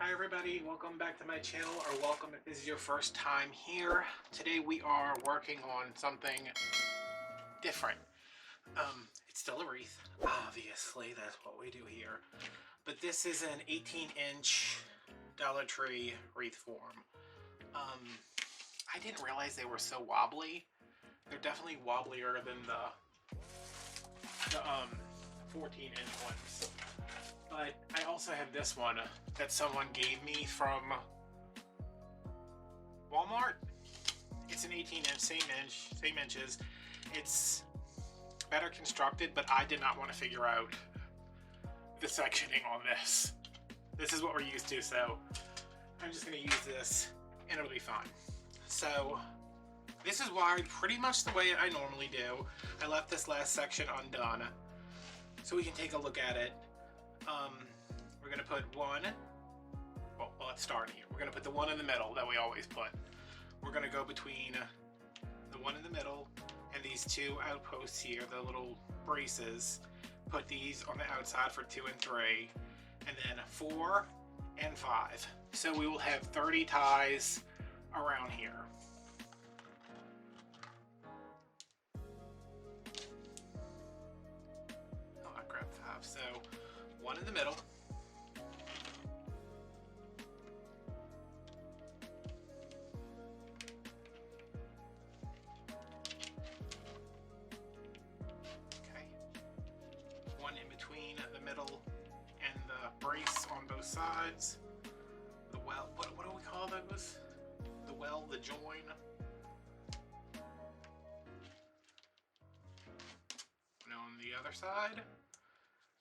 Hi everybody, welcome back to my channel, or welcome if this is your first time here. Today we are working on something different. It's still a wreath, obviously, that's what we do here. But this is an 18-inch Dollar Tree wreath form. I didn't realize they were so wobbly. They're definitely wobblier than the 14-inch ones. But I also have this one that someone gave me from Walmart. It's an 18-inch, same inches. It's better constructed, but I did not want to figure out the sectioning on this. This is what we're used to, so I'm just going to use this and it'll be fine. So this is wired pretty much the way I normally do. I left this last section undone so we can take a look at it. We're going to put one, well, let's start here. We're going to put the one in the middle that we always put. We're going to go between the one in the middle and these two outposts here, the little braces. Put these on the outside for 2 and 3, and then 4 and 5. So we will have 30 ties around here. Oh, I grabbed 5. So one in the middle. One in between the middle and the brace on both sides. The well, what do we call those? The well, the join. And on the other side,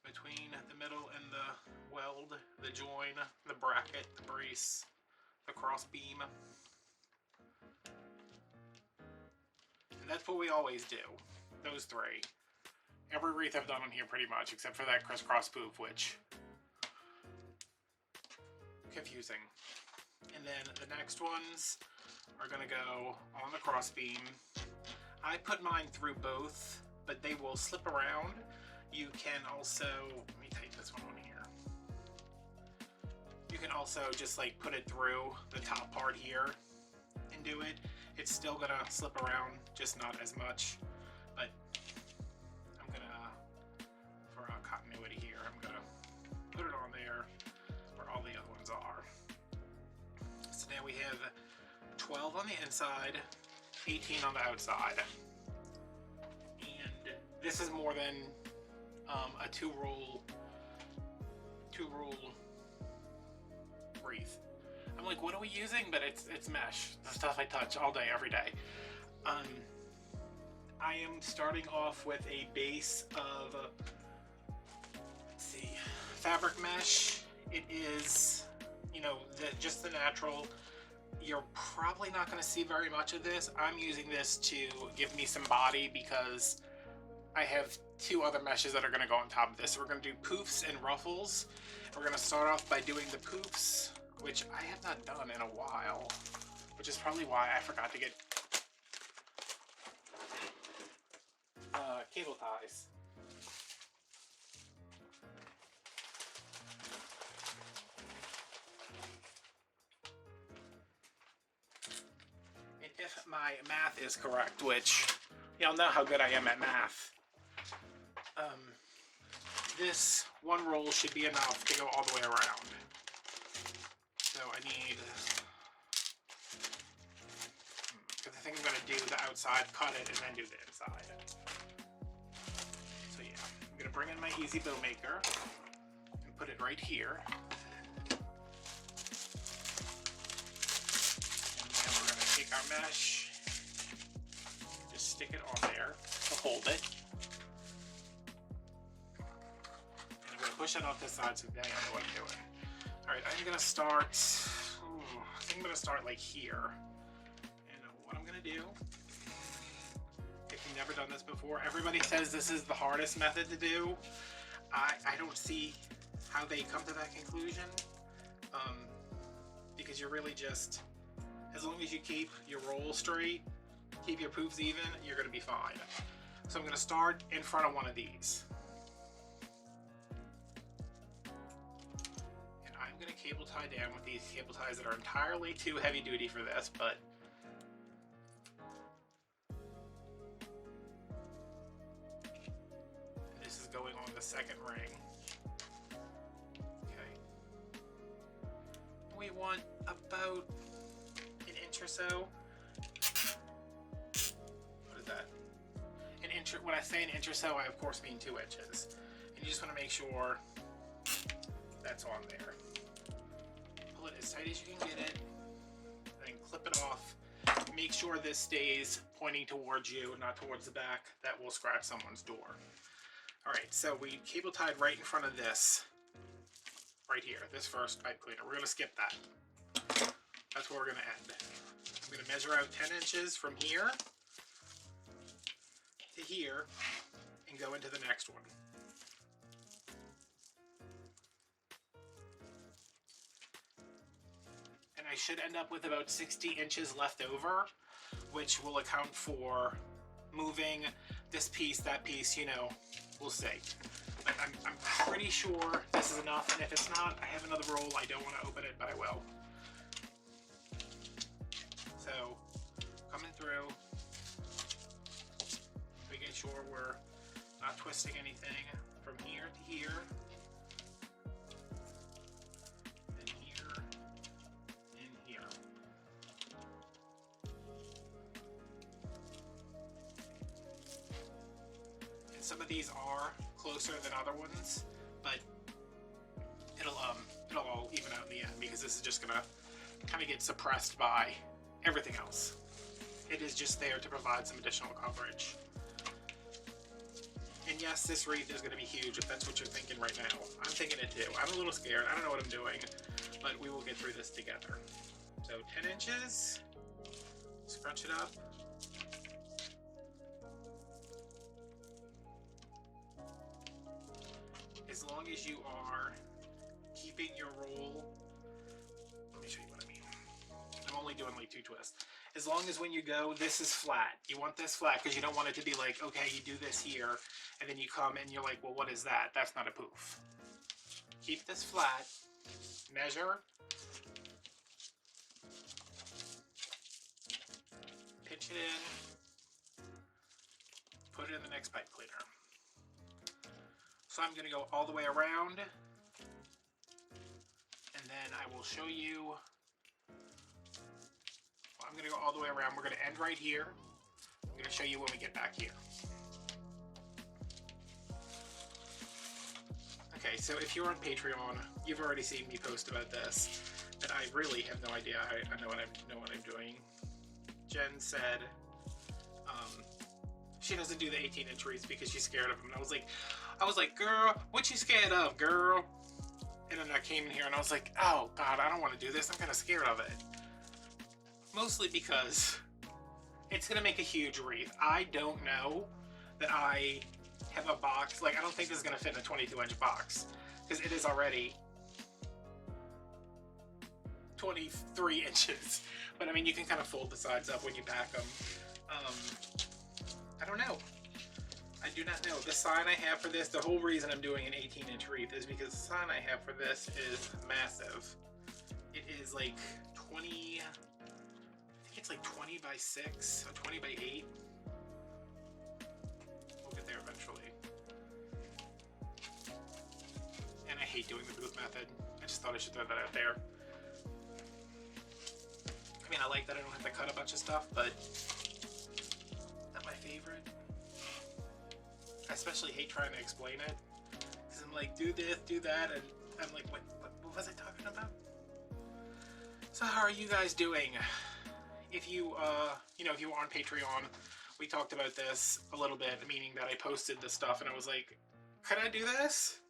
between the middle and the weld, the join, the bracket, the brace, the cross beam. And that's what we always do, those 3. Every wreath I've done on here pretty much, except for that crisscross poof, which confusing. And then the next ones are gonna go on the cross beam. I put mine through both, but they will slip around. You can also, let me take this one on here. You can also just like put it through the top part here and do it. It's still gonna slip around, just not as much, but for continuity here, I'm gonna put it on there where all the other ones are. So now we have 12 on the inside, 18 on the outside. And this is more than a two roll wreath. I'm like, what are we using? But it's mesh, the stuff I touch all day, every day. I am starting off with a base of, let's see, fabric mesh. It is, you know, just the natural. You're probably not going to see very much of this. I'm using this to give me some body because I have 2 other meshes that are going to go on top of this. So we're going to do poofs and ruffles. We're going to start off by doing the poofs, which I have not done in a while, which is probably why I forgot to get cable ties. And if my math is correct, which y'all know how good I am at math, this one roll should be enough to go all the way around. So I need, because I think I'm going to do the outside, cut it, and then do the inside. So yeah, I'm going to bring in my Easy Bow Maker and put it right here. And then we're going to take our mesh, just stick it on there to hold it. And I'm going to push it off this side so now you know what I'm doing. Alright, I'm going to start, I think I'm going to start like here. And what I'm going to do, if you've never done this before, everybody says this is the hardest method to do. I don't see how they come to that conclusion, because you're really just, as long as you keep your roll straight, keep your poofs even, you're going to be fine. So I'm going to start in front of one of these. And I'm I'm going to cable tie down with these cable ties that are entirely too heavy duty for this, but this is going on the second ring. Okay. We want about an inch or so. What is that? An inch. When I say an inch or so, I of course mean 2 inches. And you just want to make sure that's on there. Pull it as tight as you can get it, then clip it off. Make sure this stays pointing towards you, not towards the back. That will scratch someone's door. All right, so we cable tied right in front of this, right here, this first pipe cleaner. We're gonna skip that. That's where we're gonna end. I'm gonna measure out 10 inches from here to here and go into the next one. And I should end up with about 60 inches left over, which will account for moving this piece, that piece, you know, we'll see. But I'm pretty sure this is enough, and if it's not, I have another roll. I don't want to open it, but I will. So, coming through, making sure we're not twisting anything from here to here. Some of these are closer than other ones, but it'll all even out in the end, because this is just gonna kind of get suppressed by everything else. It is just there to provide some additional coverage. And yes, this wreath is gonna be huge if that's what you're thinking right now. I'm thinking it too. I'm a little scared. I don't know what I'm doing, but we will get through this together. So 10 inches, scrunch it up. As long as you are keeping your roll, let me show you what I mean. I'm only doing like 2 twists. As long as when you go, this is flat. You want this flat because you don't want it to be like, okay, you do this here, and then you come and you're like, well, what is that? That's not a poof. Keep this flat, measure, pinch it in, put it in the next pipe cleaner. So I'm going to go all the way around, and then I will show you. Well, I'm going to go all the way around. We're going to end right here. I'm going to show you when we get back here. Okay, so if you're on Patreon, you've already seen me post about this, and I really have no idea. I know what I'm doing. Jen said she doesn't do the 18-inch wreaths because she's scared of them. And I was like, girl, what you scared of, girl? And then I came in here and I was like, oh God, I don't want to do this. I'm kind of scared of it. Mostly because it's going to make a huge wreath. I don't know that I have a box. Like, I don't think this is going to fit in a 22-inch box, because it is already 23 inches. But I mean, you can kind of fold the sides up when you pack them. I don't know. I do not know. The sign I have for this, the whole reason I'm doing an 18-inch wreath is because the sign I have for this is massive. It is like 20, I think it's like 20 by 6 or 20 by 8. We'll get there eventually. And I hate doing the booth method. I just thought I should throw that out there. I mean, I like that I don't have to cut a bunch of stuff, but not my favorite. I especially hate trying to explain it, because I'm like, do this, do that, and I'm like, what was I talking about? So how are you guys doing? If you, if you were on Patreon, we talked about this a little bit, meaning that I posted this stuff, and I was like, could I do this?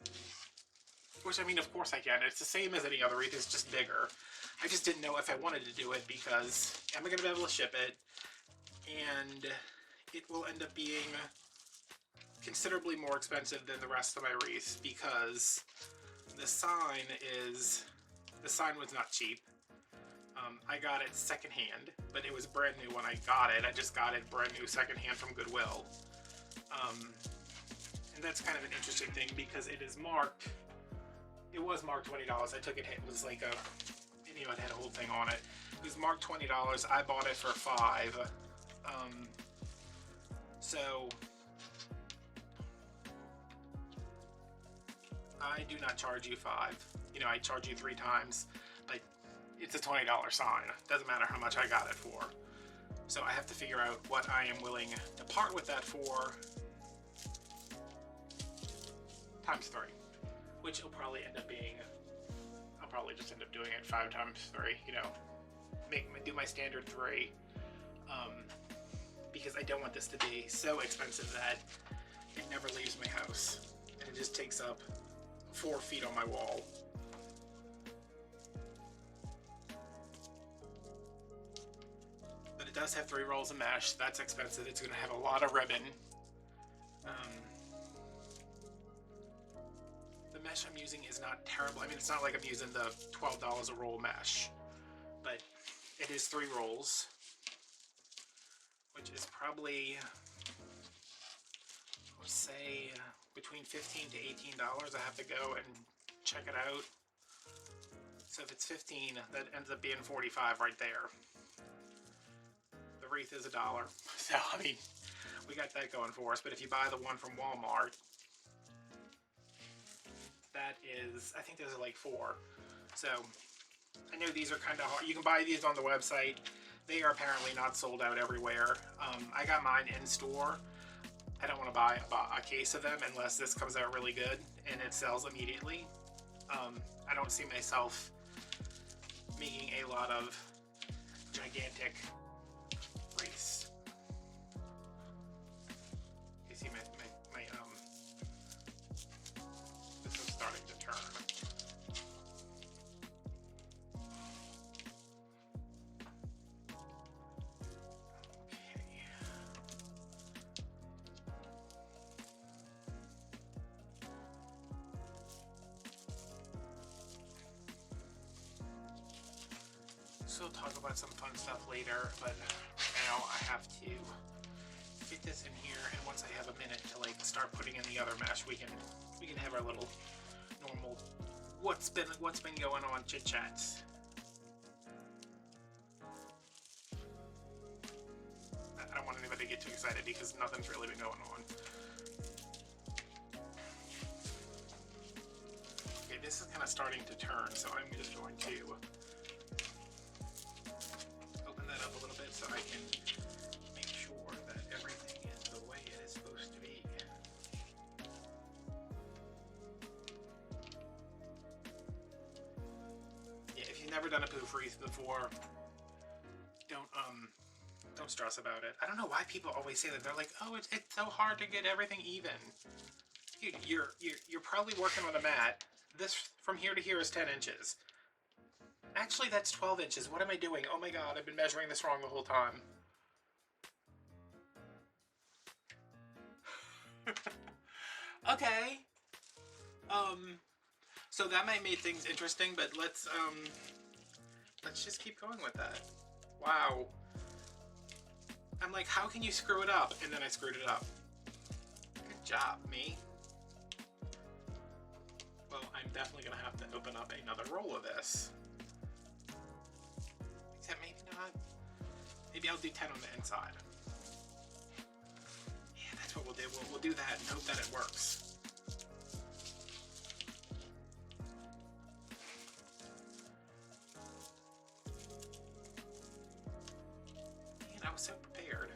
Which, I mean, of course I can. It's the same as any other wreath, it's just bigger. I just didn't know if I wanted to do it, because am I going to be able to ship it? And it will end up being considerably more expensive than the rest of my wreaths, because the sign was not cheap. I got it secondhand, but it was brand new when I got it. I just got it brand new secondhand from Goodwill. And that's kind of an interesting thing, because it is marked It was marked $20. I took it, it was like a, you know, it had a whole thing on it. It was marked $20. I bought it for $5. So I do not charge you $5. You know, I charge you 3 times, but it's a $20 sign. Doesn't matter how much I got it for. So I have to figure out what I am willing to part with that for times 3, which will probably end up being, I'll probably just end up doing it 5 times 3, you know, do my standard 3, because I don't want this to be so expensive that it never leaves my house, and it just takes up 4 feet on my wall. But it does have 3 rolls of mesh. That's expensive. It's going to have a lot of ribbon. The mesh I'm using is not terrible. I mean, it's not like I'm using the $12 a roll mesh, but it is 3 rolls, which is probably, I would say, between $15 to $18. I have to go and check it out. So if it's 15, that ends up being 45 right there. The wreath is $1, so I mean, we got that going for us. But if you buy the one from Walmart, that is, I think those are like 4. So I know these are kind of hard. You can buy these on the website. They are apparently not sold out everywhere. I got mine in store. I don't want to buy a case of them unless this comes out really good and it sells immediately. I don't see myself making a lot of gigantic wreaths. You see this is starting to turn. So we'll talk about some fun stuff later, but now I have to get this in here, and once I have a minute to like start putting in the other mesh, we can have our little normal what's been going on chit chats. I don't want anybody to get too excited because nothing's really been going on. Okay, this is kind of starting to turn, so I'm just going to up a little bit so I can make sure that everything is the way it is supposed to be. Yeah, if you've never done a poof wreath before, don't stress about it. I don't know why people always say that. They're like, oh, it's so hard to get everything even. Dude, you're probably working on a mat. This from here to here is 10 inches. Actually, that's 12 inches. What am I doing? Oh my god, I've been measuring this wrong the whole time. Okay. So that might make things interesting, but let's just keep going with that. Wow. I'm like, how can you screw it up? And then I screwed it up. Good job, me. Well, I'm definitely gonna have to open up another roll of this. Except maybe not. Maybe I'll do 10 on the inside. Yeah, that's what we'll do. We'll do that and hope that it works. Man, I was so prepared.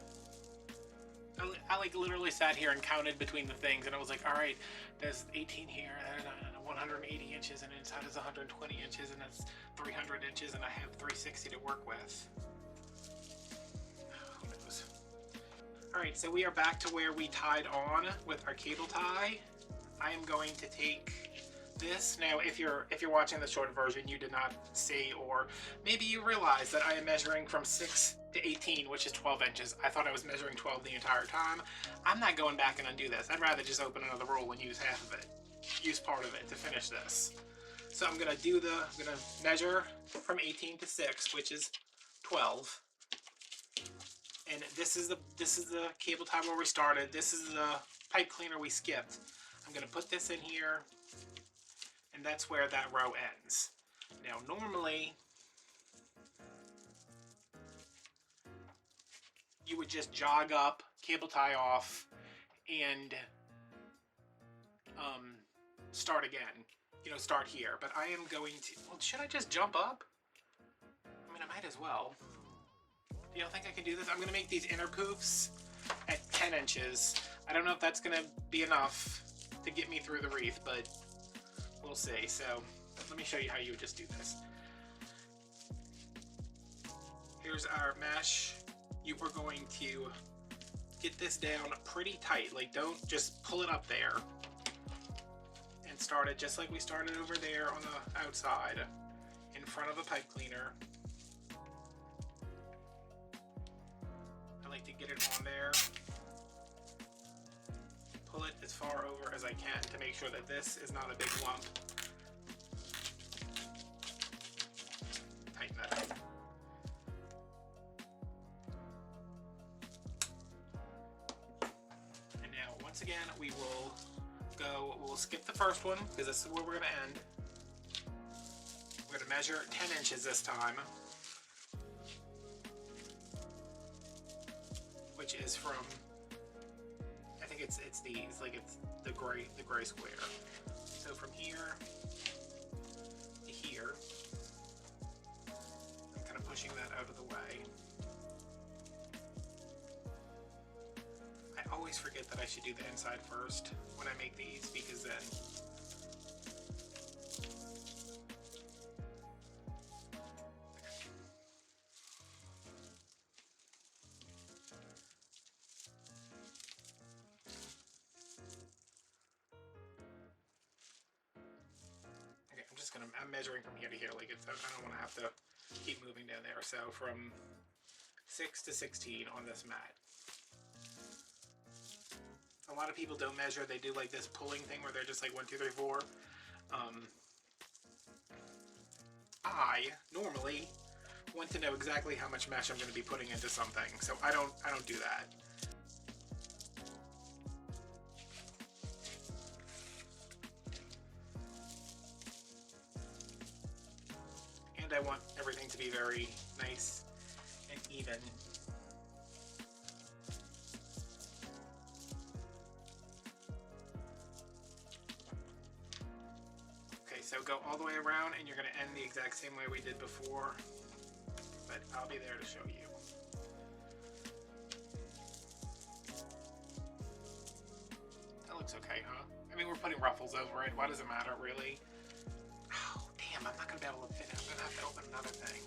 I like literally sat here and counted between the things, and I was like, all right, there's 18 here, there's 180 inches, and inside is 120 inches, and that's 300 inches, and I have 360 to work with. Who knows? All right, so we are back to where we tied on with our cable tie. I am going to take this. Now, if you're watching the short version, you did not see, or maybe you realize that I am measuring from 6 to 18, which is 12 inches. I thought I was measuring 12 the entire time. I'm not going back and undo this. I'd rather just open another roll and use half of it, use part of it to finish this. So I'm gonna measure from 18 to 6, which is 12. And this is the cable tie where we started. This is the pipe cleaner we skipped. I'm gonna put this in here, And that's where that row ends. Now normally, you would just jog up, cable tie off, and start again. You know, start here. But I am going to, well, should I just jump up? I mean, I might as well. Do you think I can do this? I'm going to make these inner poofs at 10 inches. I don't know if that's going to be enough to get me through the wreath, but we'll see. So let me show you how you would just do this. Here's our mesh. You are going to get this down pretty tight. Like, don't just pull it up there. And start it just like we started over there on the outside, in front of a pipe cleaner. I like to get it on there. Pull it as far over as I can to make sure that this is not a big lump. Tighten that up. And now, once again, we'll skip the first one because this is where we're going to end. We're going to measure 10 inches this time, which is from, I think it's these, like it's the gray square. So from here to here, I'm kind of pushing that out of the way. I always forget that I should do the inside first when I make these, because then I'm measuring from here to here, like it's, I don't want to have to keep moving down there. So from 6 to 16 on this mat. A lot of people don't measure, they do like this pulling thing where they're just like 1, 2, 3, 4. I normally want to know exactly how much mesh I'm going to be putting into something, so I don't do that. And I want everything to be very nice and even. Okay, so go all the way around, and you're going to end the exact same way we did before, but I'll be there to show you. That looks okay, huh? I mean, we're putting ruffles over it. Why does it matter, really? Oh, damn, I'm not going to be able to fit it. I'm going to have to open another thing.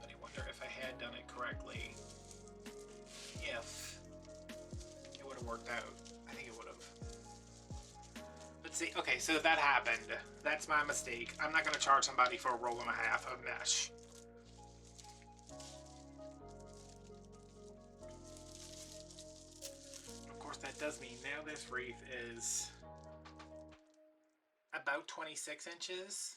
But I wonder if I had done it correctly, if it would have worked out. I think it would have. Let's see. Okay, so that happened. That's my mistake. I'm not going to charge somebody for a roll and a half of mesh. Of course, that does mean now this wreath is about 26 inches.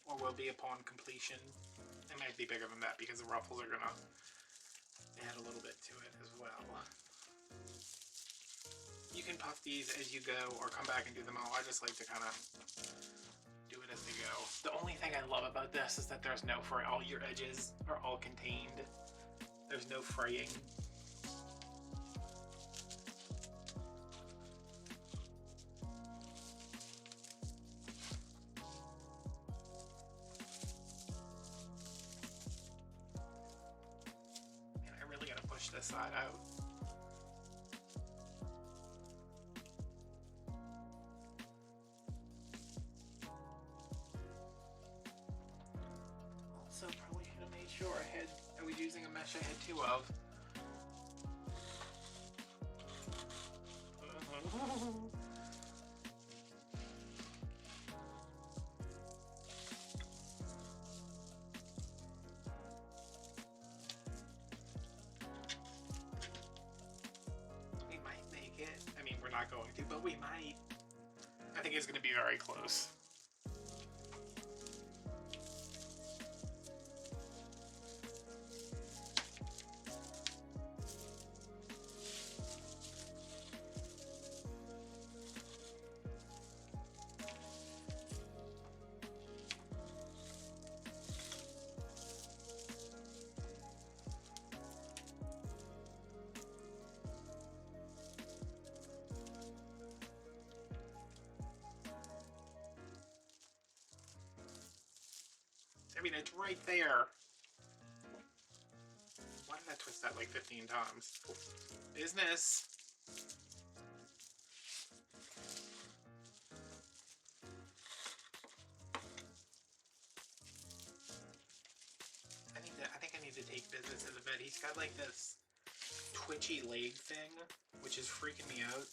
Or will be upon completion. It might be bigger than that because the ruffles are gonna add a little bit to it as well. You can puff these as you go or come back and do them all. I just like to kind of do it as they go. The only thing I love about this is that there's no fray. All your edges are all contained. There's no fraying. This side out. Also, probably should have made sure I was using a mesh I had 2 of. not going to, but we might. I think it's going to be very close. I mean, it's right there. Why did I twist that like 15 times? Business. I think I need to take business to the vet. He's got like this twitchy leg thing, which is freaking me out.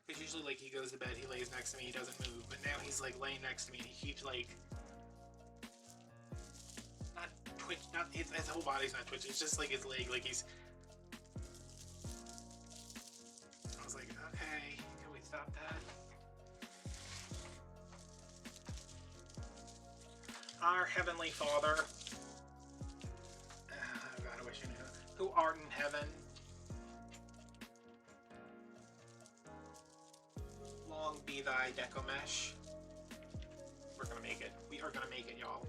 Because usually, like, he goes to bed, he lays next to me, he doesn't move. But now he's like laying next to me and he keeps like his whole body's not twitching, it's just like his leg, like he's... I was like, okay, can we stop that? Our Heavenly Father, oh God, I wish I knew, who art in heaven, long be thy Deco mesh. We're gonna make it. We are gonna make it, y'all.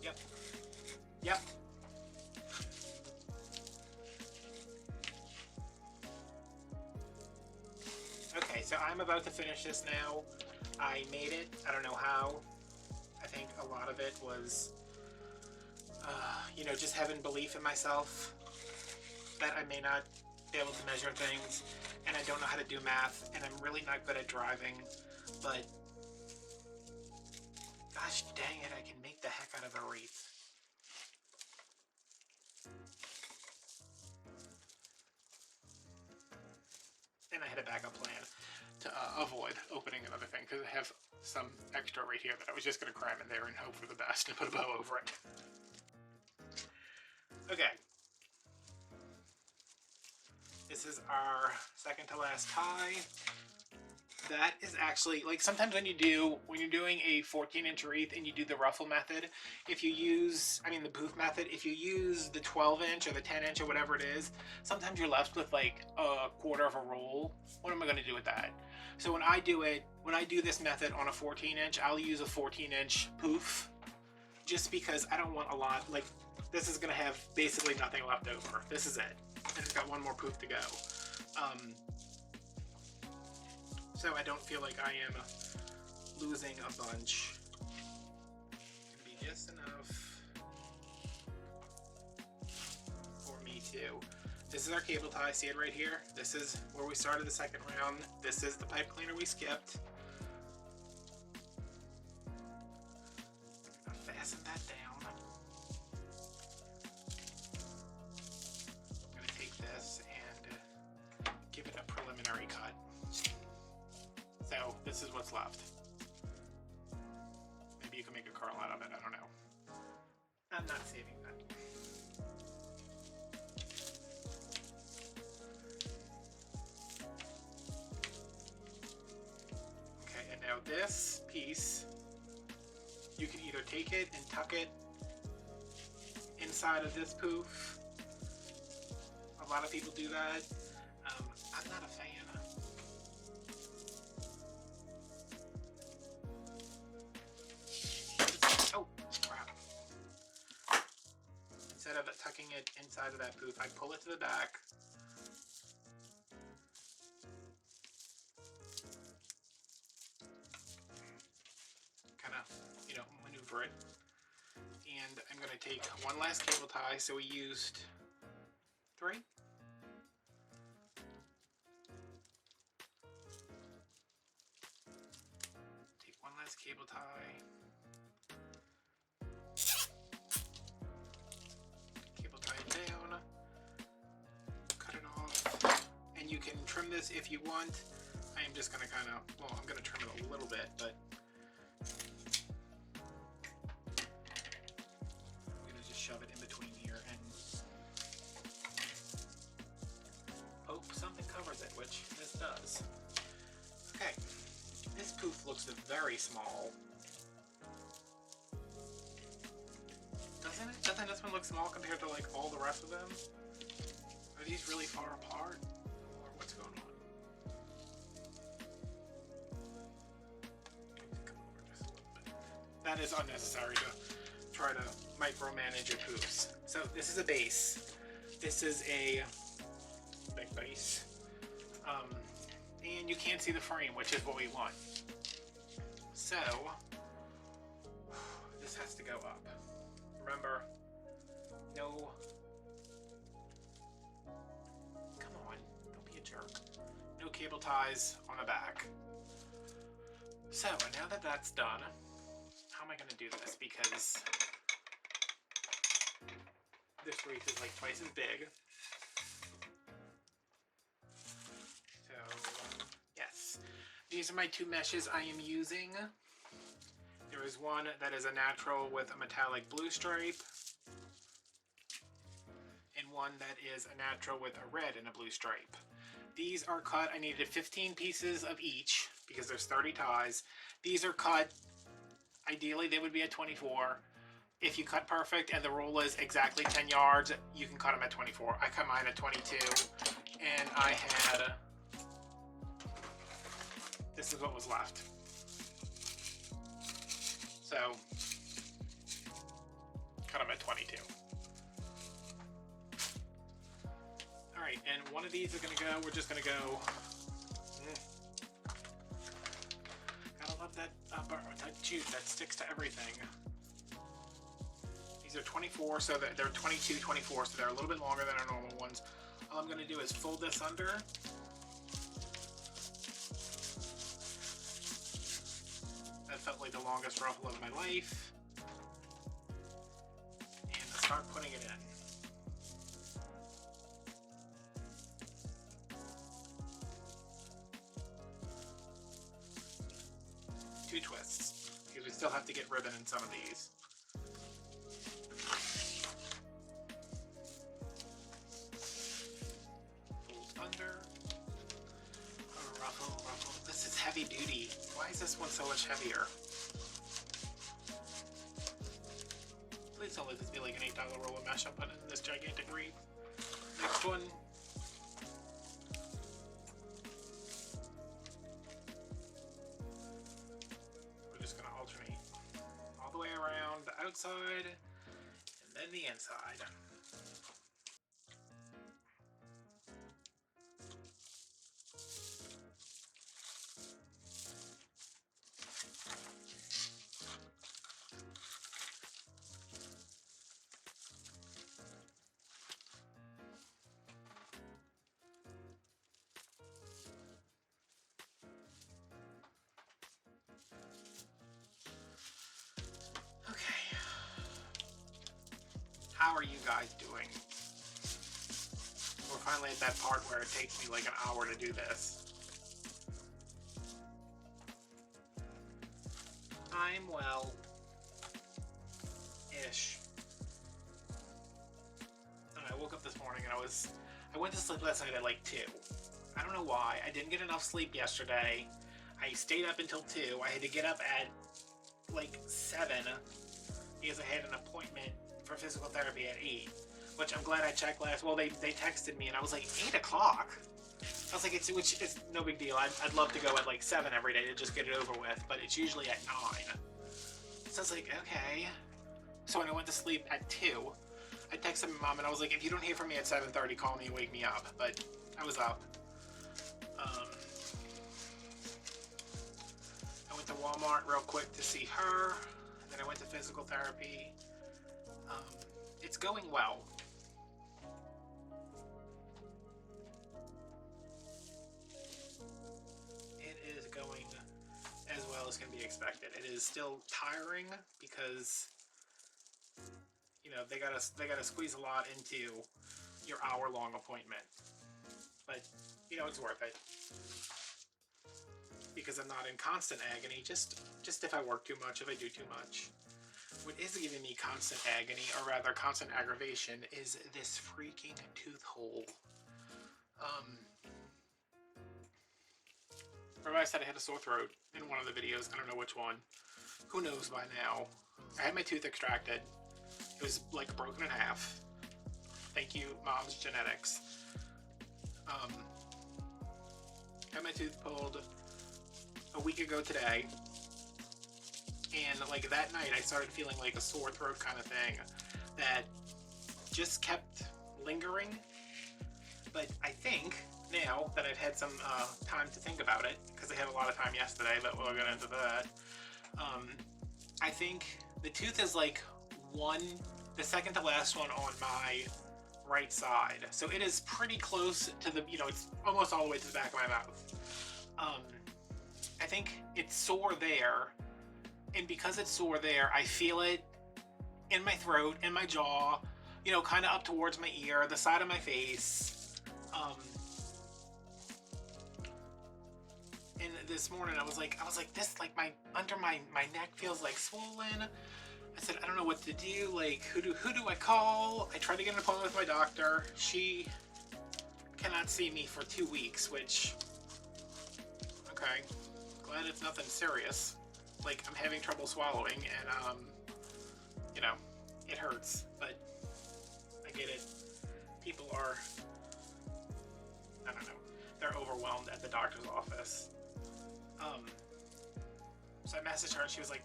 Yep. Yep. Okay, so I'm about to finish this now. I made it. I don't know how. I think a lot of it was, you know, just having belief in myself that I may not be able to measure things, and I don't know how to do math, and I'm really not good at driving, but gosh dang it, I can make the heck out of a wreath. And I had a backup plan to avoid opening another thing, because I have some extra right here that I was just going to cram in there and hope for the best and put a bow over it. Okay. This is our second to last tie. That is actually, like, sometimes when you're doing a 14-inch wreath and you do the ruffle method, if you use, the booth method, if you use the 12-inch or the 10-inch or whatever it is, sometimes you're left with like a quarter of a roll. What am I going to do with that? So when I do this method on a 14-inch, I'll use a 14-inch poof, just because I don't want a lot. Like, this is going to have basically nothing left over. This is it. And it's got one more poof to go. So I don't feel like I am losing a bunch. It's gonna be just enough for me too. This is our cable tie, see it right here? This is where we started the second round. This is the pipe cleaner we skipped. I'm gonna fasten that down. I'm gonna take this and give it a preliminary cut. So this is what's left. Maybe you can make a curl out of it, I don't know. I'm not saving that. Okay, and now this piece, you can either take it and tuck it inside of this poof. A lot of people do that. I'm not a fan. Oh, crap. Instead of tucking it inside of that poof, I pull it to the back. Kind of, maneuver it. And I'm going to take one last cable tie. So we used 3. Take one last cable tie. Cable tie it down. Cut it off. And you can trim this if you want. I am just going to I'm going to trim it a little bit, but tooth looks very small. Doesn't it? Doesn't this one look small compared to like all the rest of them? Are these really far apart? Or what's going on? Come over just a little bit. That is unnecessary to try to micromanage your poofs. So this is a base. This is a big base. And you can't see the frame, which is what we want. So this has to go up. Remember, no. Come on, don't be a jerk. No cable ties on the back. So now that that's done, how am I going to do this? Because this wreath is like twice as big. So yes, these are my two meshes I am using. There is one that is a natural with a metallic blue stripe, and one that is a natural with a red and a blue stripe. These are cut, I needed 15 pieces of each because there's 30 ties. These are cut, ideally they would be at 24. If you cut perfect and the rule is exactly 10 yards, you can cut them at 24. I cut mine at 22, and I had, this is what was left. So, cut them at 22. Alright, and one of these are going to go, we're just going to go, gotta love that jute that sticks to everything. These are 24, so they're 22, 24, so they're a little bit longer than our normal ones. All I'm going to do is fold this under. That felt like the longest ruffle of my life. And start putting it in. Two twists, because we still have to get ribbon in some of these. Fold under. Oh, ruffle, ruffle. This is heavy duty. Why is this one so much heavier? Please don't let this be like an $8 roll of mesh I put in this gigantic wreath. Next one. We're just going to alternate all the way around the outside and then the inside. How are you guys doing? We're finally at that part where it takes me like an hour to do this. I'm well. Ish. And I woke up this morning and I went to sleep last night at like 2. I don't know why. I didn't get enough sleep yesterday. I stayed up until 2. I had to get up at like 7 because I had an appointment for physical therapy at 8, which I'm glad I checked last. Well, they texted me and I was like, 8 o'clock? I was like, it's no big deal. I'd love to go at like 7 every day to just get it over with, but it's usually at 9. So I was like, okay. So when I went to sleep at 2, I texted my mom and I was like, if you don't hear from me at 7:30, call me and wake me up. But I was up. I went to Walmart real quick to see her. And then I went to physical therapy. It's going well. It is going as well as can be expected. It is still tiring because, you know, they gotta squeeze a lot into your hour-long appointment. But, you know, it's worth it. Because I'm not in constant agony, just if I work too much, if I do too much. What is giving me constant agony, or rather constant aggravation, is this freaking tooth hole. Remember I said I had a sore throat in one of the videos. I don't know which one. Who knows by now. I had my tooth extracted. It was like broken in half. Thank you, Mom's Genetics. Had my tooth pulled a week ago today. And like that night I started feeling like a sore throat kind of thing that just kept lingering. But I think now that I've had some time to think about it, because I had a lot of time yesterday, but we'll get into that. I think the tooth is like the second to last one on my right side. So it is pretty close to the, it's almost all the way to the back of my mouth. I think it's sore there. And because it's sore there, I feel it in my throat, in my jaw, kind of up towards my ear, the side of my face. And this morning I was like this, like under my neck feels like swollen. I said, I don't know what to do. Like, who do I call? I tried to get an appointment with my doctor. She cannot see me for 2 weeks, which, okay, glad it's nothing serious. Like, I'm having trouble swallowing, and, it hurts, but I get it. People are, I don't know, they're overwhelmed at the doctor's office. So I messaged her, and she was like,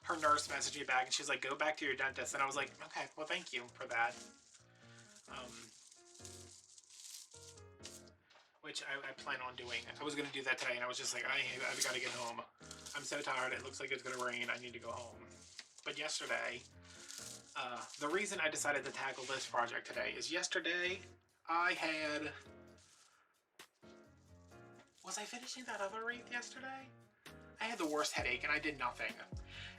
her nurse messaged me back, and she's like, go back to your dentist. And I was like, okay, well, thank you for that. Which I plan on doing. I was going to do that today, and I was just like, I've got to get home. I'm so tired. It looks like it's going to rain. I need to go home. But yesterday, the reason I decided to tackle this project today is yesterday I had... Was I finishing that other wreath yesterday? I had the worst headache, and I did nothing.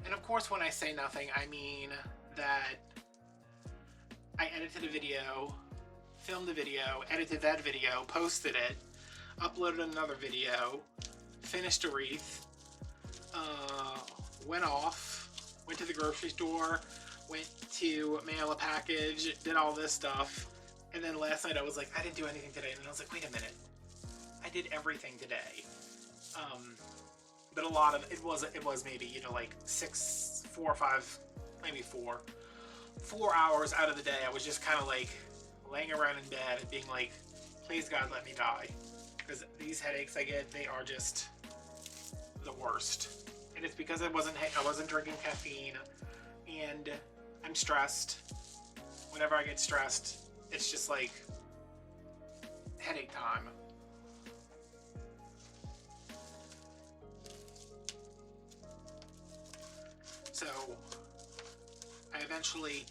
And of course, when I say nothing, I mean that I edited a video, filmed a video, edited that video, posted it, uploaded another video, finished a wreath, went off, went to the grocery store, went to mail a package, did all this stuff, and then last night I was like, I didn't do anything today, and then I was like, wait a minute, I did everything today. But a lot of it was maybe, like 4 or 5, maybe 4 hours out of the day. I was just kind of like laying around in bed and being like, please God, let me die, because these headaches I get, they are just the worst. And it's because I wasn't drinking caffeine, and I'm stressed. Whenever I get stressed, it's just like headache time. So I eventually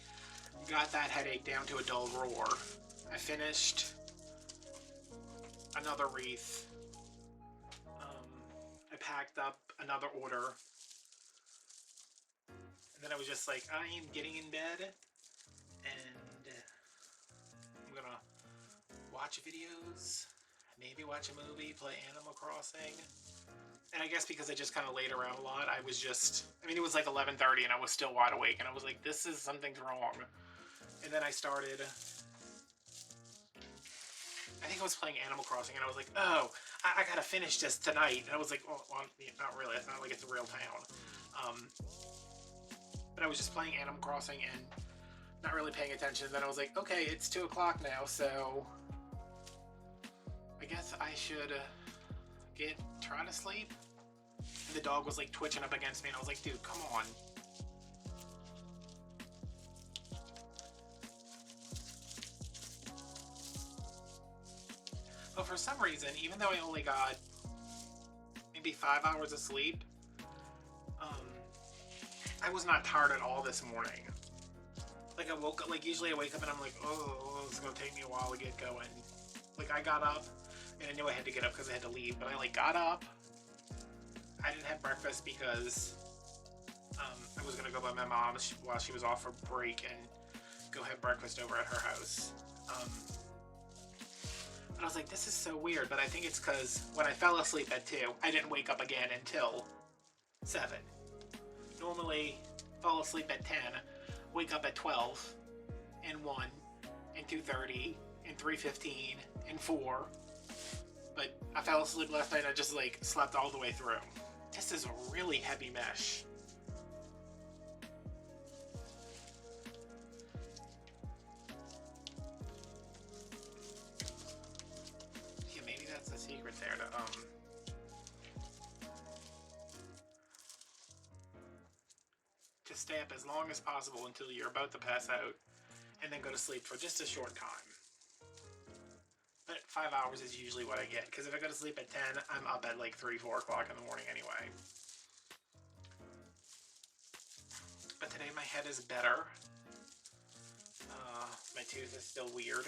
got that headache down to a dull roar. I finished another wreath. I packed up another order. And then I was just like, I am getting in bed and I'm gonna watch videos, maybe watch a movie, play Animal Crossing. And I guess because I just kind of laid around a lot, I was just, it was like 11:30 and I was still wide awake, and I was like, something's wrong. And then I started, I think I was playing Animal Crossing, and I was like, oh, I gotta finish this tonight. And I was like, well, not really, it's not like it's a real town. But I was just playing Animal Crossing and not really paying attention. And then I was like, okay, it's 2 o'clock now, so I guess I should try to sleep. And the dog was like twitching up against me, and I was like, dude, come on. But for some reason, even though I only got maybe 5 hours of sleep, I was not tired at all this morning. Like, I woke up, like, usually I wake up and I'm like, oh, it's gonna take me a while to get going. Like, I got up, and I knew I had to get up because I had to leave, but I, like, got up. I didn't have breakfast because I was gonna go by my mom while she was off for break and go have breakfast over at her house. And I was like, this is so weird, but I think it's because when I fell asleep at 2, I didn't wake up again until 7. Normally, fall asleep at 10, wake up at 12, and 1, and 2:30, and 3:15, and 4. But I fell asleep last night and I just like slept all the way through. This is a really heavy mesh. Yeah, maybe that's the secret there to stay up as long as possible until you're about to pass out and then go to sleep for just a short time. But 5 hours is usually what I get, because if I go to sleep at 10, I'm up at like 3, 4 o'clock in the morning anyway. But today my head is better. My tooth is still weird.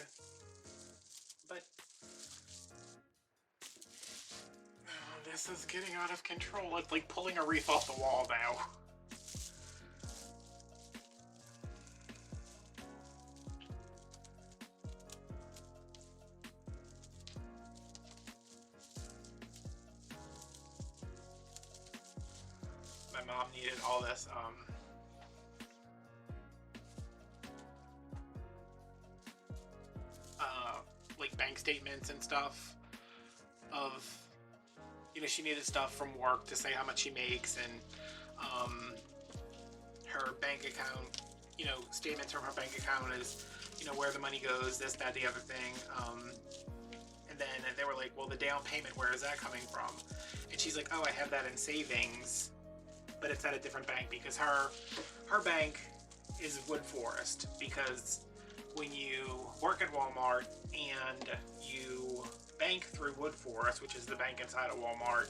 But this is getting out of control. It's like pulling a wreath off the wall now. My mom needed all this like bank statements and stuff of, you know, she needed stuff from work to say how much she makes, and her bank account, you know, statements from her bank account is, you know, where the money goes, this, that, the other thing. And then they were like, well, the down payment, where is that coming from? And she's like, oh, I have that in savings, but it's at a different bank, because her bank is Wood Forest, because when you work at Walmart and you bank through Wood Forest, which is the bank inside of Walmart,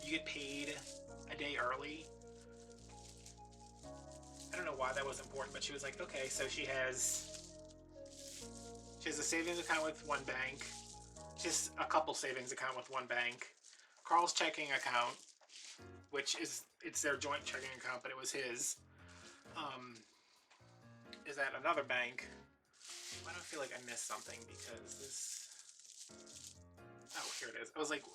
you get paid a day early. I don't know why that was important, but she was like, okay, so she has a savings account with one bank, just a couple savings account with one bank, Carl's checking account, which is, it's their joint checking account, but it was his, is at another bank. Why do I feel like I missed something? Because this, oh, here it is. I was like, you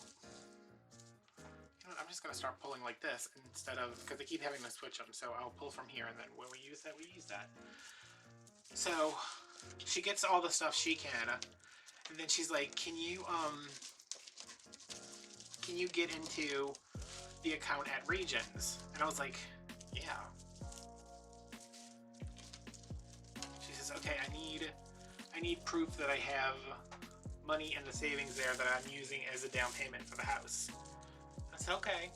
know what, I'm just gonna start pulling like this instead of, because they keep having to switch them, so I'll pull from here, and then when we use that, we use that. So she gets all the stuff she can, and then she's like, can you get into the account at Regions? And I was like, yeah. She says, okay, I need proof that I have money in the savings there that I'm using as a down payment for the house. I said, okay.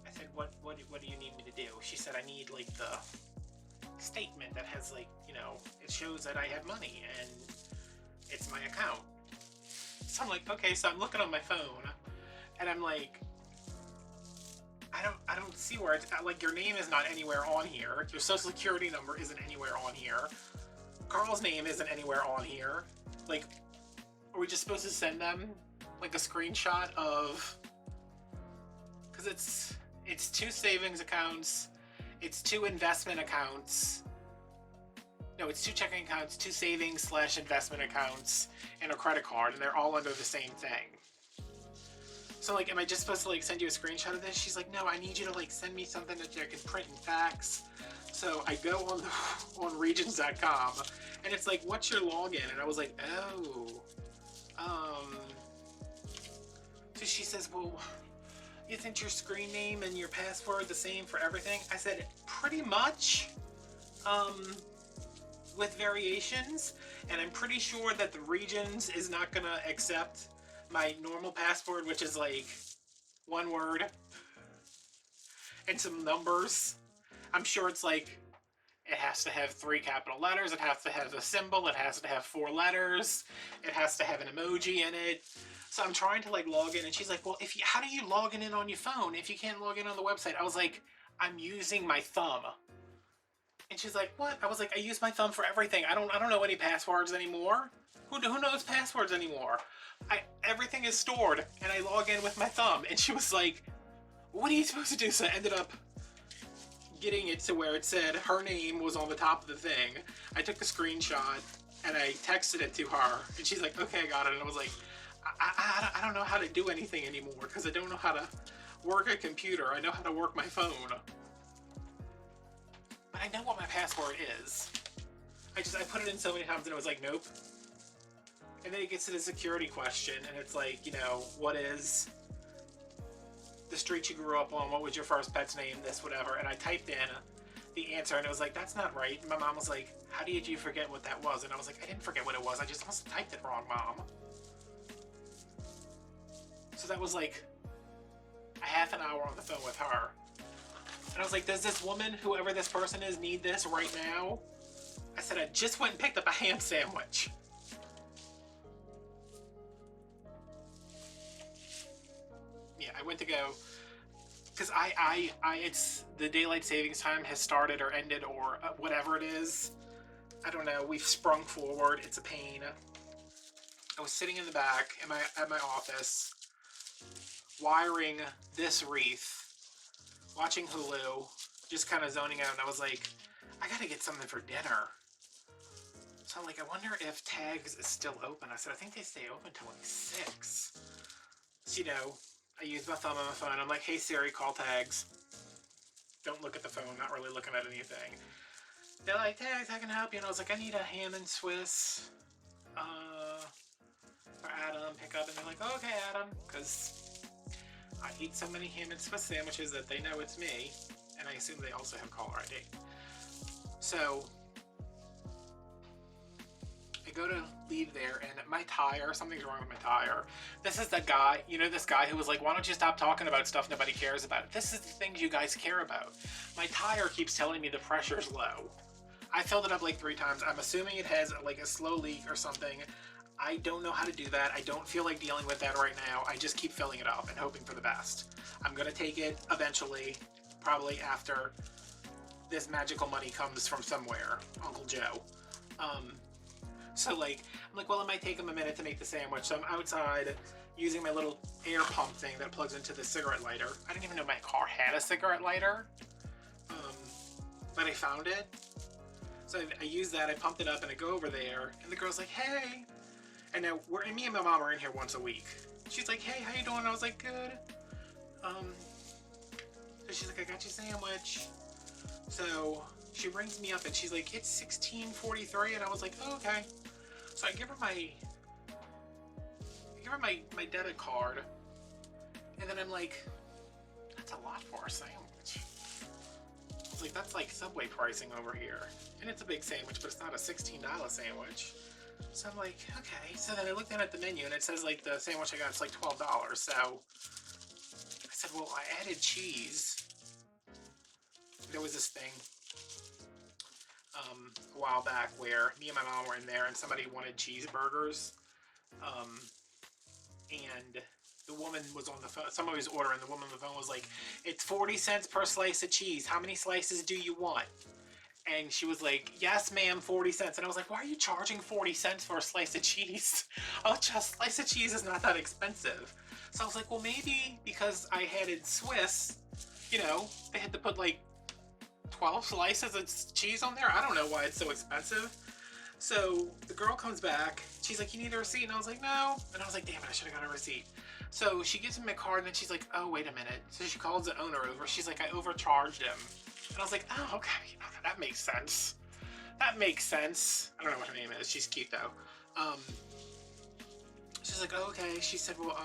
I said, what do you need me to do? She said, I need like the statement that has, like, you know, it shows that I have money and it's my account. So I'm like, okay, so I'm looking on my phone and I'm like, I don't see where it's like, your name is not anywhere on here. Your social security number isn't anywhere on here. Carl's name isn't anywhere on here. Like, are we just supposed to send them like a screenshot of, because it's 2 savings accounts, it's 2 investment accounts. No, it's 2 checking accounts, 2 savings / investment accounts, and a credit card, and they're all under the same thing. So like, am I just supposed to like send you a screenshot of this? She's like, no, I need you to like send me something that I can print and fax. So I go on regions.com, and it's like, what's your login? And I was like, oh, so she says, well, isn't your screen name and your password the same for everything? I said, pretty much, with variations, and I'm pretty sure that the Regions is not gonna accept my normal password, which is like 1 word and some numbers. I'm sure it's like, it has to have 3 capital letters, it has to have a symbol, it has to have 4 letters, it has to have an emoji in it. So I'm trying to like log in, and she's like, well, how do you log in on your phone if you can't log in on the website? I was like, I'm using my thumb. And she's like, what? I was like, I use my thumb for everything. I don't know any passwords anymore. Who knows passwords anymore? Everything is stored, and I log in with my thumb. And she was like, what are you supposed to do? So I ended up getting it to where it said her name was on the top of the thing. I took a screenshot and I texted it to her, and she's like, okay, I got it. And I was like, I don't know how to do anything anymore, because I don't know how to work a computer. I know how to work my phone, but I know what my password is. I put it in so many times and it was like, nope. And then it gets to the security question, and it's like, you know, what is the street you grew up on? What was your first pet's name? This, whatever. And I typed in the answer, and it was like, that's not right. And my mom was like, how did you forget what that was? And I was like, I didn't forget what it was. I just must have typed it wrong, Mom. So that was like a half an hour on the phone with her. And I was like, does this woman, whoever this person is, need this right now? I said, I just went and picked up a ham sandwich. Yeah, I went to go, because it's the daylight savings time has started or ended or whatever it is. I don't know. We've sprung forward. It's a pain. I was sitting in the back at my office, wiring this Wreath, watching Hulu, just kind of zoning out, and I was like, I gotta get something for dinner. So I'm like, I wonder if Tags is still open. I said, I think they stay open till like 6. So, you know, I use my thumb on my phone. I'm like, hey Siri, call Tags. Don't look at the phone, not really looking at anything. They're like, Tags, I can help you. And I was like, I need a ham and Swiss for Adam, pick up. And they're like, oh, okay, Adam, because I eat so many ham and Swiss sandwiches that they know it's me. And I assume they also have caller ID. So I go to leave there, and my tire, something's wrong with my tire. This is the guy, you know, this guy who was like, why don't you stop talking about stuff nobody cares about? This is the things you guys care about. My tire keeps telling me the pressure's low. I filled it up like 3 times. I'm assuming it has like a slow leak or something. I don't know how to do that. I don't feel like dealing with that right now. I just keep filling it up and hoping for the best. I'm gonna take it eventually, probably after this magical money comes from somewhere, Uncle Joe. So like, I'm like, well, it might take him a minute to make the sandwich. So I'm outside using my little air pump thing that plugs into the cigarette lighter. I didn't even know my car had a cigarette lighter, but I found it. So I use that, I pumped it up, and I go over there, and the girl's like, hey. And now me and my mom are in here once a week. She's like, hey, how you doing? I was like, good. So she's like, I got you a sandwich. So she rings me up, and she's like, it's 16:43, and I was like, oh, okay. So I give her my debit card, and then I'm like, that's a lot for a sandwich. I was like, that's like Subway pricing over here. And it's a big sandwich, but it's not a $16 sandwich. So I'm like, okay. So then I looked down at the menu, and it says like the sandwich I got is like $12. So I said, well, I added cheese. There was this thing a while back where me and my mom were in there, and somebody wanted cheeseburgers, and the woman was on the phone. Somebody was ordering. The woman on the phone was like, it's 40 cents per slice of cheese. How many slices do you want? And she was like, yes, ma'am, 40 cents. And I was like, why are you charging 40 cents for a slice of cheese? Oh, just a slice of cheese is not that expensive. So I was like, well, maybe because I had it Swiss, you know, they had to put like 12 slices of cheese on there. I don't know why it's so expensive. So the girl comes back. She's like, you need a receipt? And I was like, no. And I was like, damn it, I should have got a receipt. So she gives me my card, and then she's like, oh, wait a minute. So she calls the owner over. She's like, I overcharged him. And I was like, oh, okay, you know, that makes sense. That makes sense. I don't know what her name is. She's cute, though. She's like, oh, okay. She said, well,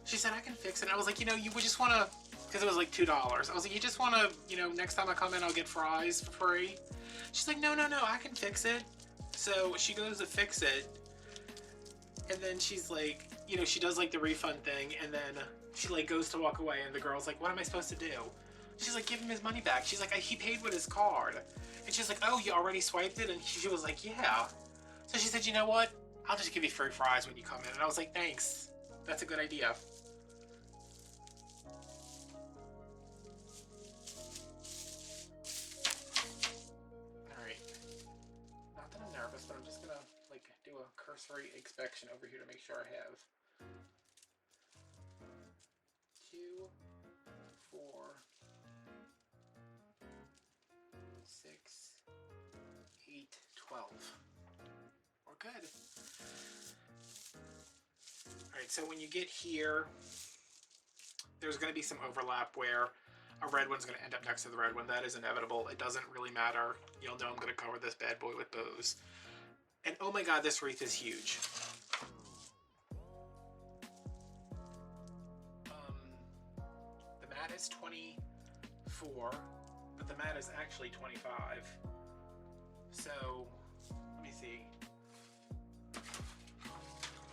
she said, I can fix it. And I was like, you know, you would just want to, because it was like $2. I was like, you just want to, you know, next time I come in, I'll get fries for free. She's like, no, I can fix it. So she goes to fix it. And then she's like, you know, she does like the refund thing. And then she like goes to walk away. And the girl's like, what am I supposed to do? She's like, give him his money back. She's like, he paid with his card. And she's like, oh, you already swiped it? And she was like, yeah. So she said, you know what? I'll just give you free fries when you come in. And I was like, thanks. That's a good idea. Alright. Not that I'm nervous, but I'm just gonna like do a cursory inspection over here to make sure I have 2, 4, 6, 8, 12. We're good. Alright, so when you get here, there's going to be some overlap where a red one's going to end up next to the red one. That is inevitable. It doesn't really matter. You'll know I'm going to cover this bad boy with bows. And oh my god, this wreath is huge. The mat is 24, but the mat is actually 25. So, let me see.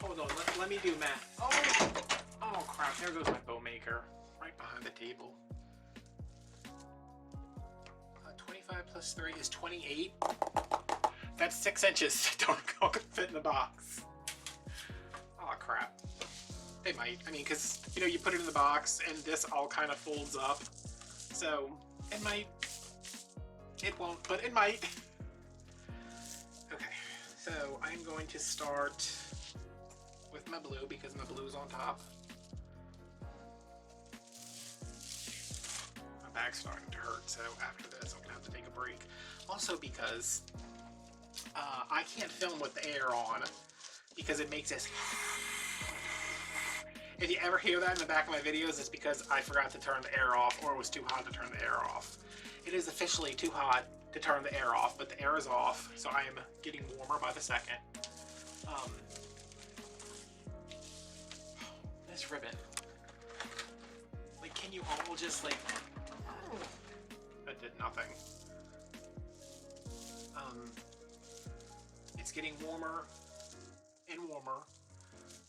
Hold on, let me do math. Oh crap, there goes my bow maker. Right behind the table. 25 plus 3 is 28. That's 6 inches. Don't fit in the box. Oh crap. They might. I mean, because, you know, you put it in the box and this all kind of folds up. So, it might. It won't, but it might. Okay, so I'm going to start with my blue because my blue is on top. My back's starting to hurt, so after this I'm gonna have to take a break. Also because I can't film with the air on because it makes this. If you ever hear that in the back of my videos, it's because I forgot to turn the air off or it was too hot to turn the air off. It is officially too hot to turn the air off, but the air is off, so I am getting warmer by the second. This ribbon. Like, can you all just, like... That did nothing. It's getting warmer and warmer,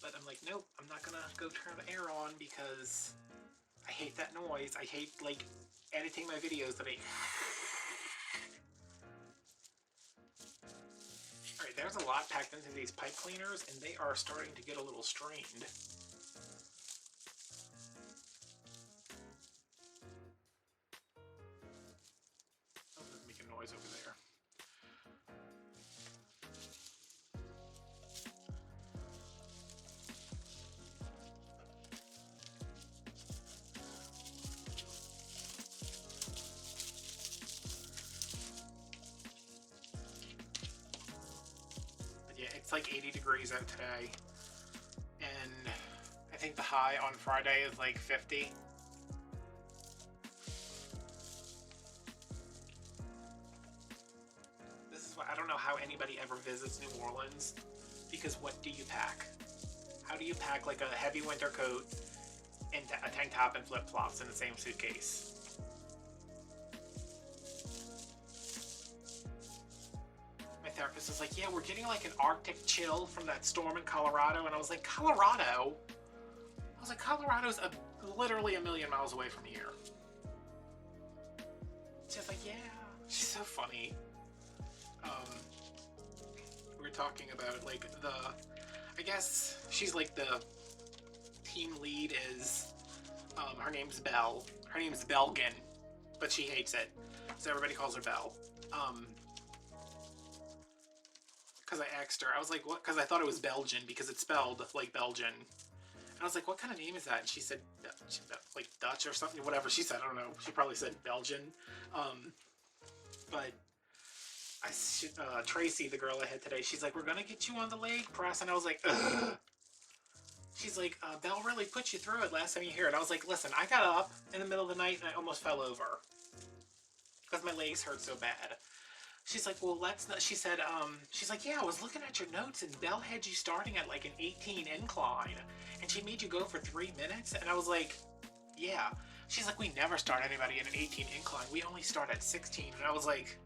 but I'm like, nope, I'm not gonna go turn the air on because I hate that noise. I hate, like, editing my videos that Alright, there's a lot packed into these pipe cleaners, and they are starting to get a little strained. Oh, it's making noise over there. It's like 80 degrees out today, and I think the high on Friday is like 50. This is why I don't know how anybody ever visits New Orleans, because what do you pack? How do you pack like a heavy winter coat and a tank top and flip-flops in the same suitcase? Therapist was like, yeah, we're getting like an Arctic chill from that storm in Colorado. And I was like, Colorado? I was like, Colorado's literally a million miles away from here. She's like, yeah. She's so funny. We were talking about it, like I guess she's like the team lead is, her name's Belle. Her name's Belgian, but she hates it. So everybody calls her Belle. Because I asked her, I was like, what? Because I thought it was Belgian because it's spelled like Belgian. And I was like, what kind of name is that? And she said, like Dutch or something, whatever she said. I don't know. She probably said Belgian. But Tracy, the girl I had today, she's like, we're going to get you on the leg press. And I was like, ugh. She's like, Belle really put you through it last time you hear it. I was like, listen, I got up in the middle of the night and I almost fell over because my legs hurt so bad. She's like, well, let's not, she said, she's like, yeah, I was looking at your notes and Belle had you starting at like an 18 incline and she made you go for 3 minutes. And I was like, yeah. She's like, we never start anybody at an 18 incline. We only start at 16. And I was like,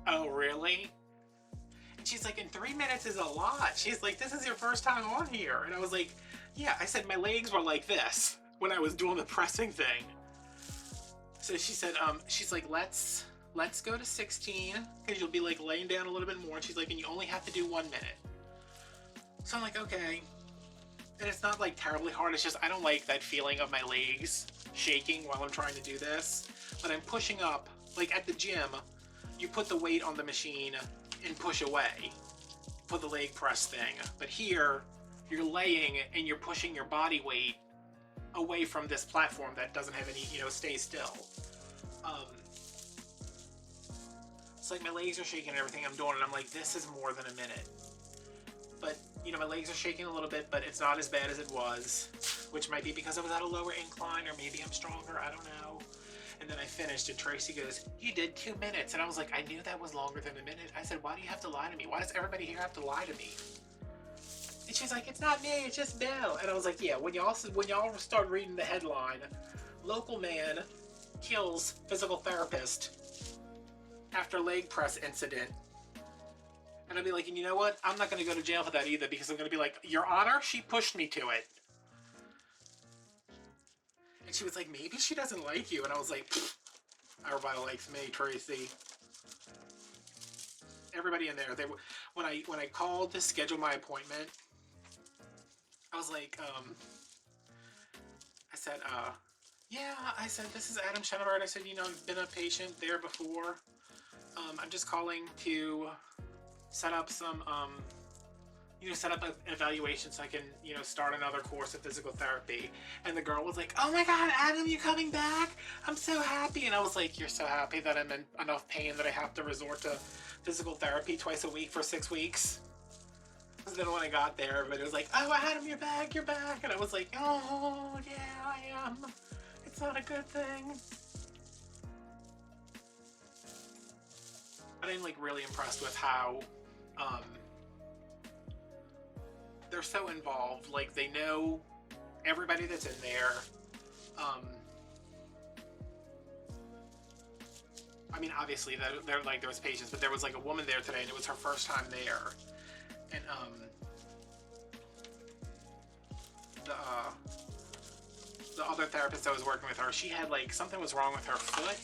oh, really? And she's like, and 3 minutes is a lot. She's like, this is your first time on here. And I was like, yeah. I said, my legs were like this when I was doing the pressing thing. So she said, she's like, let's go to 16 because you'll be like laying down a little bit more. And she's like, and you only have to do 1 minute. So I'm like, okay. And it's not like terribly hard. It's just, I don't like that feeling of my legs shaking while I'm trying to do this. But I'm pushing up, like at the gym, you put the weight on the machine and push away. Put the leg press thing. But here, you're laying and you're pushing your body weight away from this platform that doesn't have any, stay still. It's like my legs are shaking and everything I'm doing, and I'm like, this is more than a minute. But, my legs are shaking a little bit, but it's not as bad as it was, which might be because I was at a lower incline, or maybe I'm stronger, I don't know. And then I finished, and Tracy goes, "You did 2 minutes." And I was like, I knew that was longer than a minute. I said, why do you have to lie to me? Why does everybody here have to lie to me? And she's like, it's not me, it's just Bill. And I was like, yeah, when y'all start reading the headline, local man kills physical therapist after leg press incident. And I'd be like, and you know what? I'm not going to go to jail for that either, because I'm going to be like, Your Honor, she pushed me to it. And she was like, maybe she doesn't like you. And I was like, everybody likes me, Tracy. Everybody in there. When I called to schedule my appointment, I was like, I said, yeah, I said, this is Adam Shenevard. I said, I've been a patient there before. I'm just calling to set up some, set up an evaluation so I can, start another course of physical therapy. And the girl was like, oh my God, Adam, you coming back? I'm so happy. And I was like, you're so happy that I'm in enough pain that I have to resort to physical therapy twice a week for 6 weeks? And then when I got there, everybody was like, oh, Adam, you're back. And I was like, oh, yeah, I am. It's not a good thing. But I'm, really impressed with how, they're so involved. They know everybody that's in there. I mean, obviously, there was patients, but there was, a woman there today, and it was her first time there. And, the other therapist that was working with her, she had, something was wrong with her foot,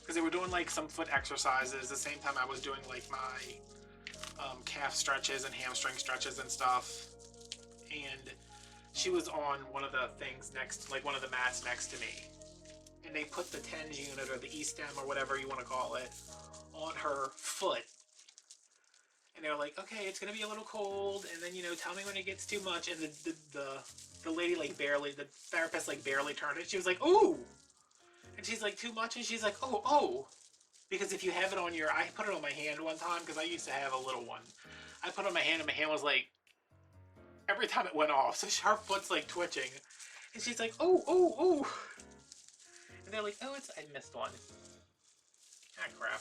because they were doing, some foot exercises the same time I was doing, my, calf stretches and hamstring stretches and stuff. And she was on one of the things one of the mats next to me. And they put the TENS unit, or the E-stem, or whatever you want to call it, on her foot. And they were like, okay, it's going to be a little cold, and then, tell me when it gets too much. And the lady, the therapist, barely turned it. She was like, ooh! And she's like, too much? And she's like, oh. Because if you have it on I put it on my hand one time, because I used to have a little one. I put it on my hand, and my hand was every time it went off, so her foot's twitching. And she's like, oh. And they're like, oh, I missed one. Ah, crap.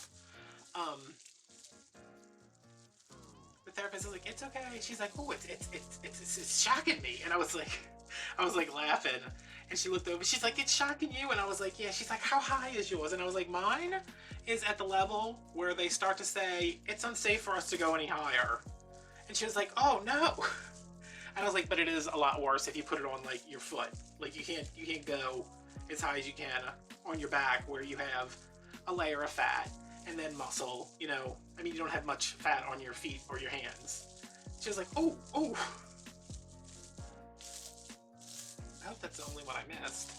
The therapist is like, it's okay. She's like, oh, it's shocking me. And I was laughing. And she looked over, she's like, it's shocking you? And I was like, yeah. She's like, how high is yours? And I was like, mine is at the level where they start to say, it's unsafe for us to go any higher. And she was like, oh, no. And I was like, but it is a lot worse if you put it on, your foot. You can't go as high as you can on your back, where you have a layer of fat and then muscle, I mean, you don't have much fat on your feet or your hands. She was like, oh. I hope that's the only one I missed.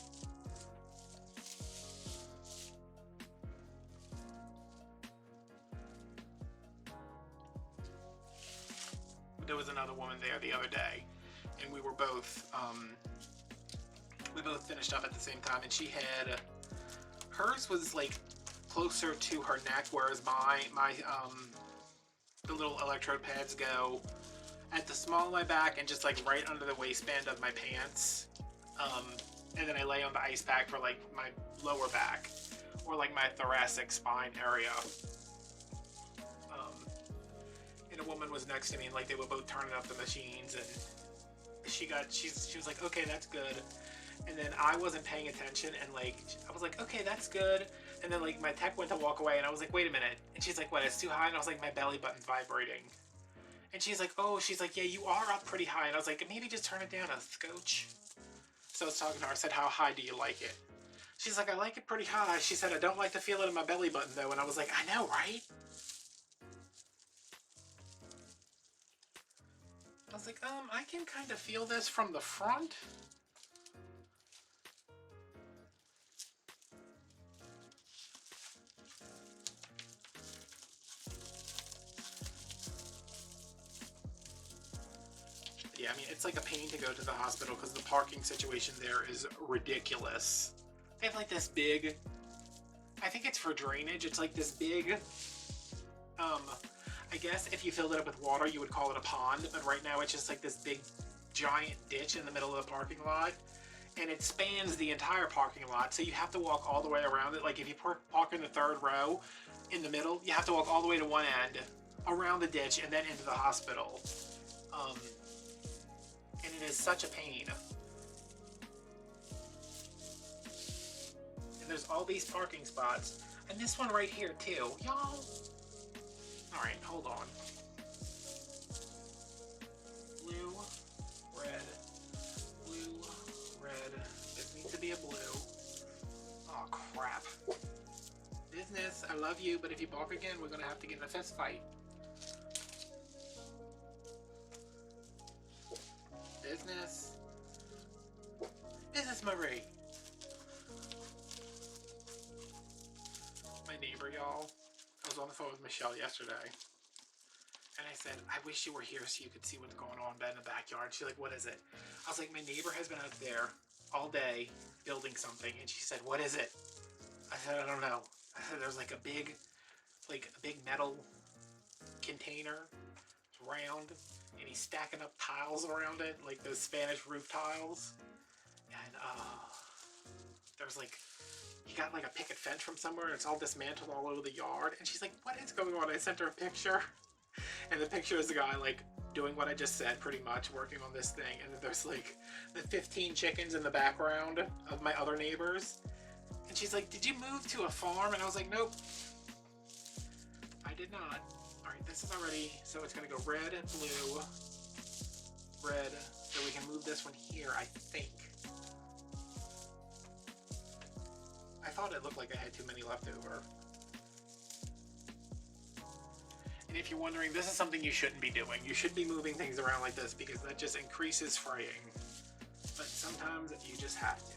There was another woman there the other day, and we were both, we both finished up at the same time, and she had, hers was closer to her neck, whereas my the little electrode pads go at the small of my back and just right under the waistband of my pants. And then I lay on the ice pack for my lower back, or my thoracic spine area. And a woman was next to me, and they were both turning up the machines, and she was like, okay, that's good. And then I wasn't paying attention, and I was like, okay, that's good. And then my tech went to walk away, and I was like, wait a minute. And she's like, what, it's too high? And I was like, my belly button's vibrating. And she's like, oh, yeah, you are up pretty high. And I was like, maybe just turn it down a scotch. So I was talking to her, I said, how high do you like it? She's like, I like it pretty high. She said, I don't like to feel it in my belly button though. And I was like, I know, right? I was like, I can kind of feel this from the front. Yeah, I mean, it's a pain to go to the hospital because the parking situation there is ridiculous. They have this big, I think it's for drainage, it's this big, I guess if you filled it up with water, you would call it a pond, but right now it's just this big, giant ditch in the middle of the parking lot, and it spans the entire parking lot, so you have to walk all the way around it. Like if you park in the third row in the middle, you have to walk all the way to one end, around the ditch, and then into the hospital. And it is such a pain. And there's all these parking spots, and this one right here too, y'all. All right, hold on. Blue, red, blue, red. This needs to be a blue. Oh crap. Business, I love you, but if you balk again, we're gonna have to get in a fist fight. Business. Business Marie. My neighbor, y'all. I was on the phone with Michelle yesterday. And I said, I wish you were here so you could see what's going on in the backyard. She's like, what is it? I was like, my neighbor has been out there all day building something. And she said, what is it? I said, I don't know. I said, there's like a big metal container. It's round. And he's stacking up tiles around it, like those Spanish roof tiles. And there's like, he got like a picket fence from somewhere, and it's all dismantled all over the yard. And she's like, what is going on? I sent her a picture. And the picture is the guy like doing what I just said, pretty much, working on this thing. And then there's like the 15 chickens in the background of my other neighbors. And she's like, did you move to a farm? And I was like, nope, I did not. All right, this is already, so it's gonna go red, blue, red. So we can move this one here, I think. I thought it looked like I had too many left over. And if you're wondering, this is something you shouldn't be doing. You should be moving things around like this because that just increases fraying. But sometimes you just have to.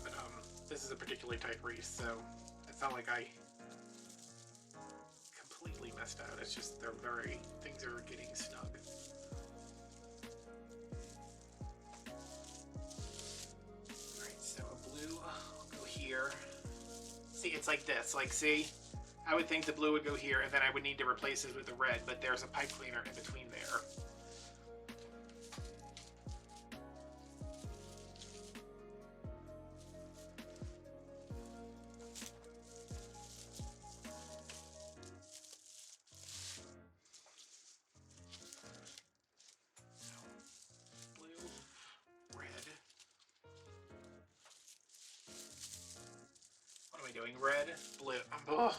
But this is a particularly tight wreath, so it's not like I completely messed out. It's just things are getting snug. Alright, so a blue will go here. See, it's like this. Like, see? I would think the blue would go here, and then I would need to replace it with the red, but there's a pipe cleaner in between there. Doing red, blue. Oh,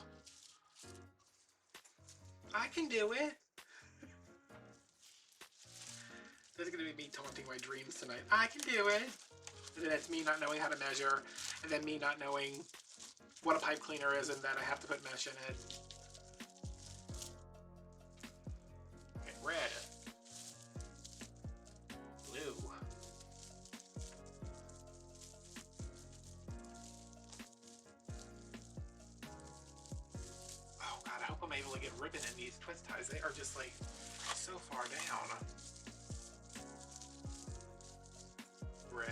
I can do it. This is going to be me taunting my dreams tonight. I can do it. And then it's me not knowing how to measure, and then me not knowing what a pipe cleaner is, and that I have to put mesh in it. Okay, red, blue. I hope I'm able to get ribbon in these twist ties. They are just like so far down. Red.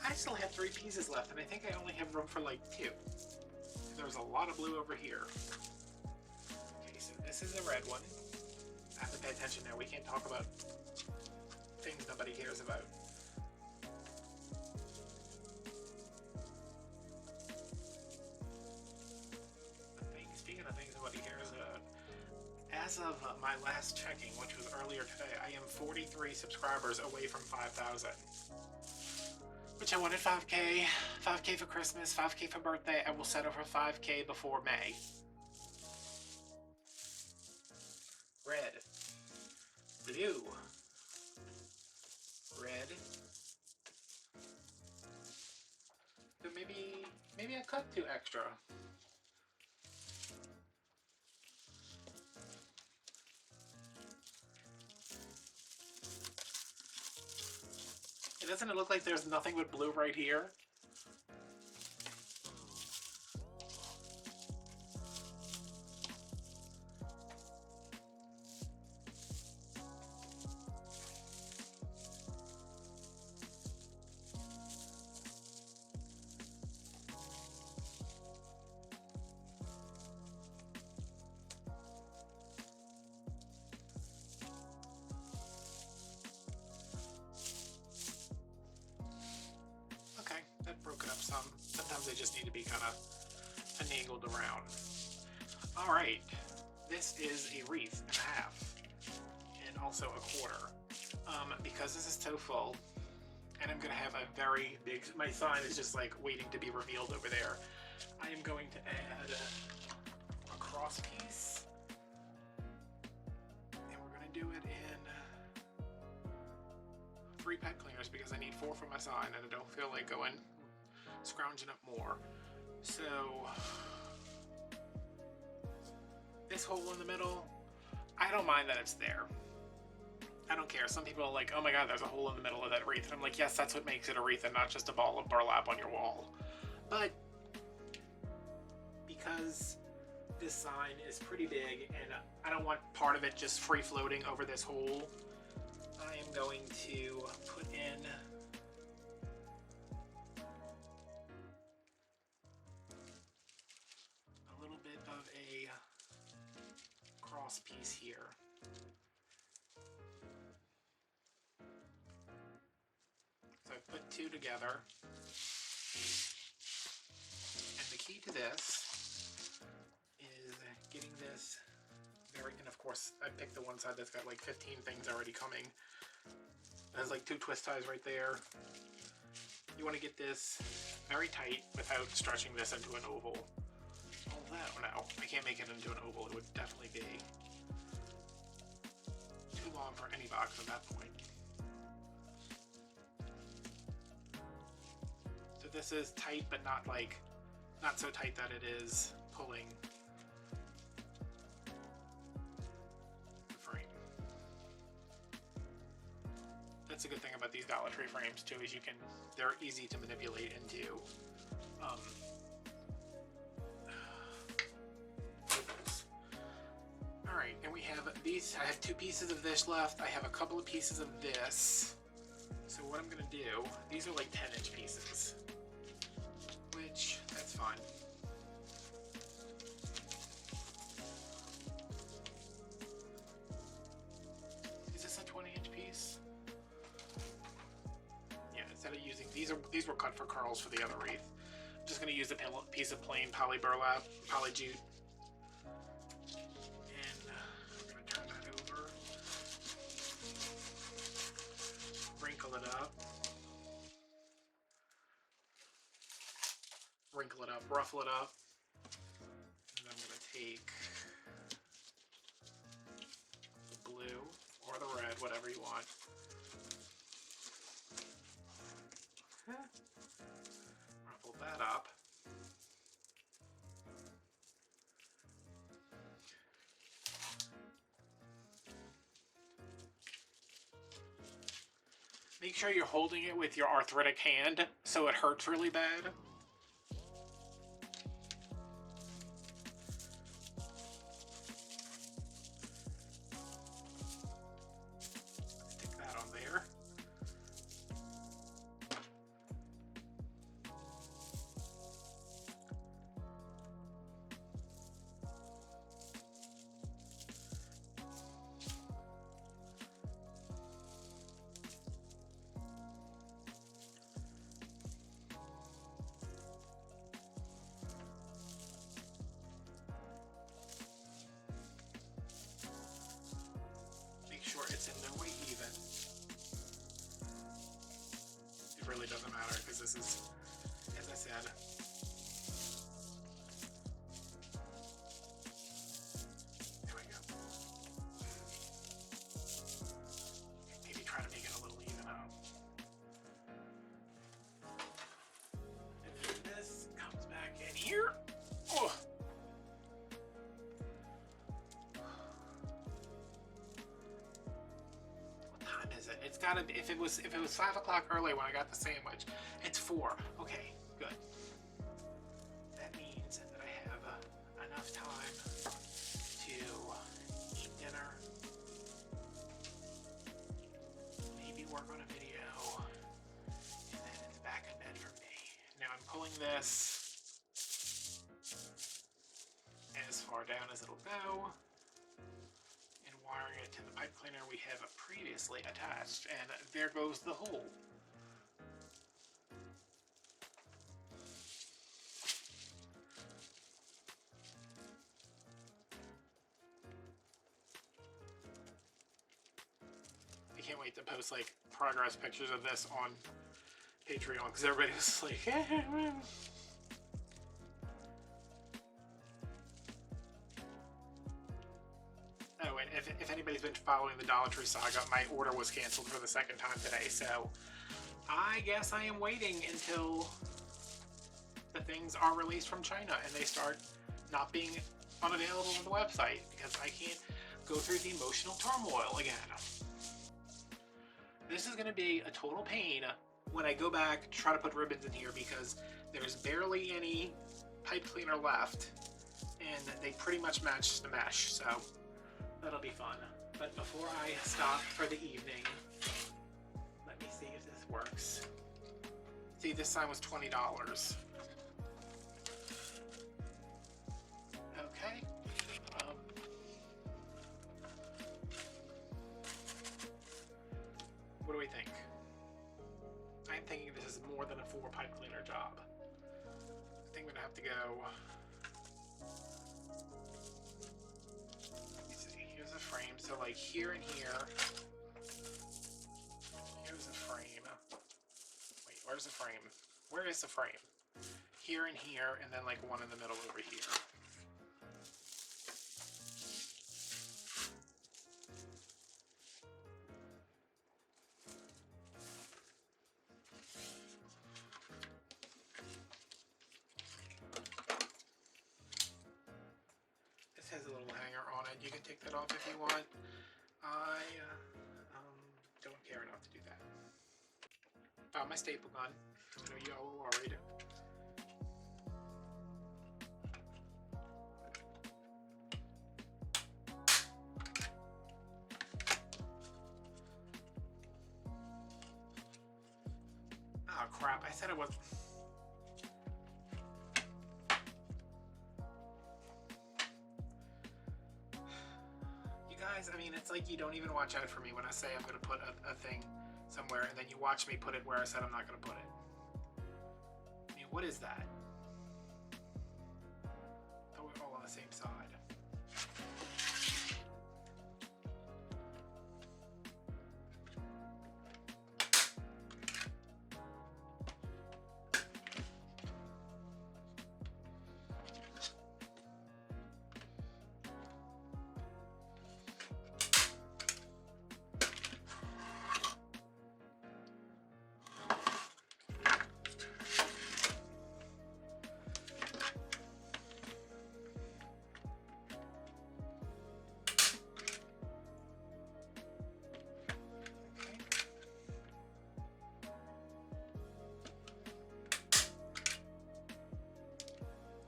I still have 3 pieces left, and I think I only have room for like 2. There's a lot of blue over here. Okay, so this is the red one. I have to pay attention now. We can't talk about things nobody cares about. Speaking of things nobody cares about, as of my last checking, which was earlier today, I am 43 subscribers away from 5,000. Which I wanted 5K. 5K for Christmas, 5K for birthday. I will settle for 5K before May. Red. Blue. Red. So maybe I cut 2 extra. Doesn't it look like there's nothing but blue right here? just need to be kind of finagled around. All right, this is a wreath and a half, and also a quarter. Because this is so full, and I'm gonna have a very big, my sign is just like waiting to be revealed over there. I am going to add a cross piece, and we're gonna do it in 3 pipe cleaners because I need 4 for my sign, and I don't feel like going scrounging up more. So this hole in the middle, I don't mind that it's there. I don't care. Some people are like, oh my god, there's a hole in the middle of that wreath. And I'm like, yes, that's what makes it a wreath and not just a ball of burlap on your wall. But because this sign is pretty big and I don't want part of it just free floating over this hole, I am going to put in a little bit of a cross piece here. So I put 2 together, and the key to this is getting this very, and of course I picked the one side that's got like 15 things already coming. It has like 2 twist ties right there. You want to get this very tight without stretching this into an oval. Although, no, I can't make it into an oval. It would definitely be too long for any box at that point. This is tight, but not like, not so tight that it is pulling the frame. That's a good thing about these Dollar Tree frames too, is they're easy to manipulate into ovals. All right, and we have these. I have 2 pieces of this left. I have a couple of pieces of this. So what I'm gonna do, these are like 10-inch pieces. Which, that's fine. Is this a 20-inch piece? Yeah, instead of using, these were cut for curls for the other wreath. I'm just gonna use a piece of plain poly burlap, poly jute. And I'm gonna turn that over. Wrinkle it up. Wrinkle it up, ruffle it up, and I'm going to take the blue or the red, whatever you want. Ruffle that up. Make sure you're holding it with your arthritic hand so it hurts really bad. Sure it's in no way even. It really doesn't matter because this is, as I said, there we go. Maybe try to make it a little even out. And then this comes back in here. Oh. It's gotta be, if it was 5 o'clock early when I got the sandwich, it's 4. Okay, good. That means that I have enough time to eat dinner, maybe work on a video, and then it's back in bed for me. Now I'm pulling this as far down as it'll go. Wiring it to the pipe cleaner we have previously attached, and there goes the hole. can't wait to post like progress pictures of this on Patreon because everybody's like, oh, and if anybody's been following the Dollar Tree saga, my order was canceled for the second time today, so I guess I am waiting until the things are released from China and they start not being unavailable on the website because I can't go through the emotional turmoil again. This is going to be a total pain when I go back to try to put ribbons in here because there's barely any pipe cleaner left and they pretty much match the mesh, so that'll be fun. But before I stop for the evening, let me see if this works. See, this sign was $20. Okay. What do we think? I'm thinking this is more than a 4 pipe cleaner job. I think I'm gonna have to go. Let me see. Here's a frame. So like here and here. Here's a frame. Wait, where's the frame? Where is the frame? Here and here, and then like one in the middle over here. Has a little hanger on it. You can take that off if you want. I don't care enough to do that. Found my staple gun. I know you all were worried. Oh crap, I said it was. Guys, I mean, it's like you don't even watch out for me when I say I'm going to put a thing somewhere, and then you watch me put it where I said I'm not going to put it. I mean, what is that? Oh, we're all on the same side.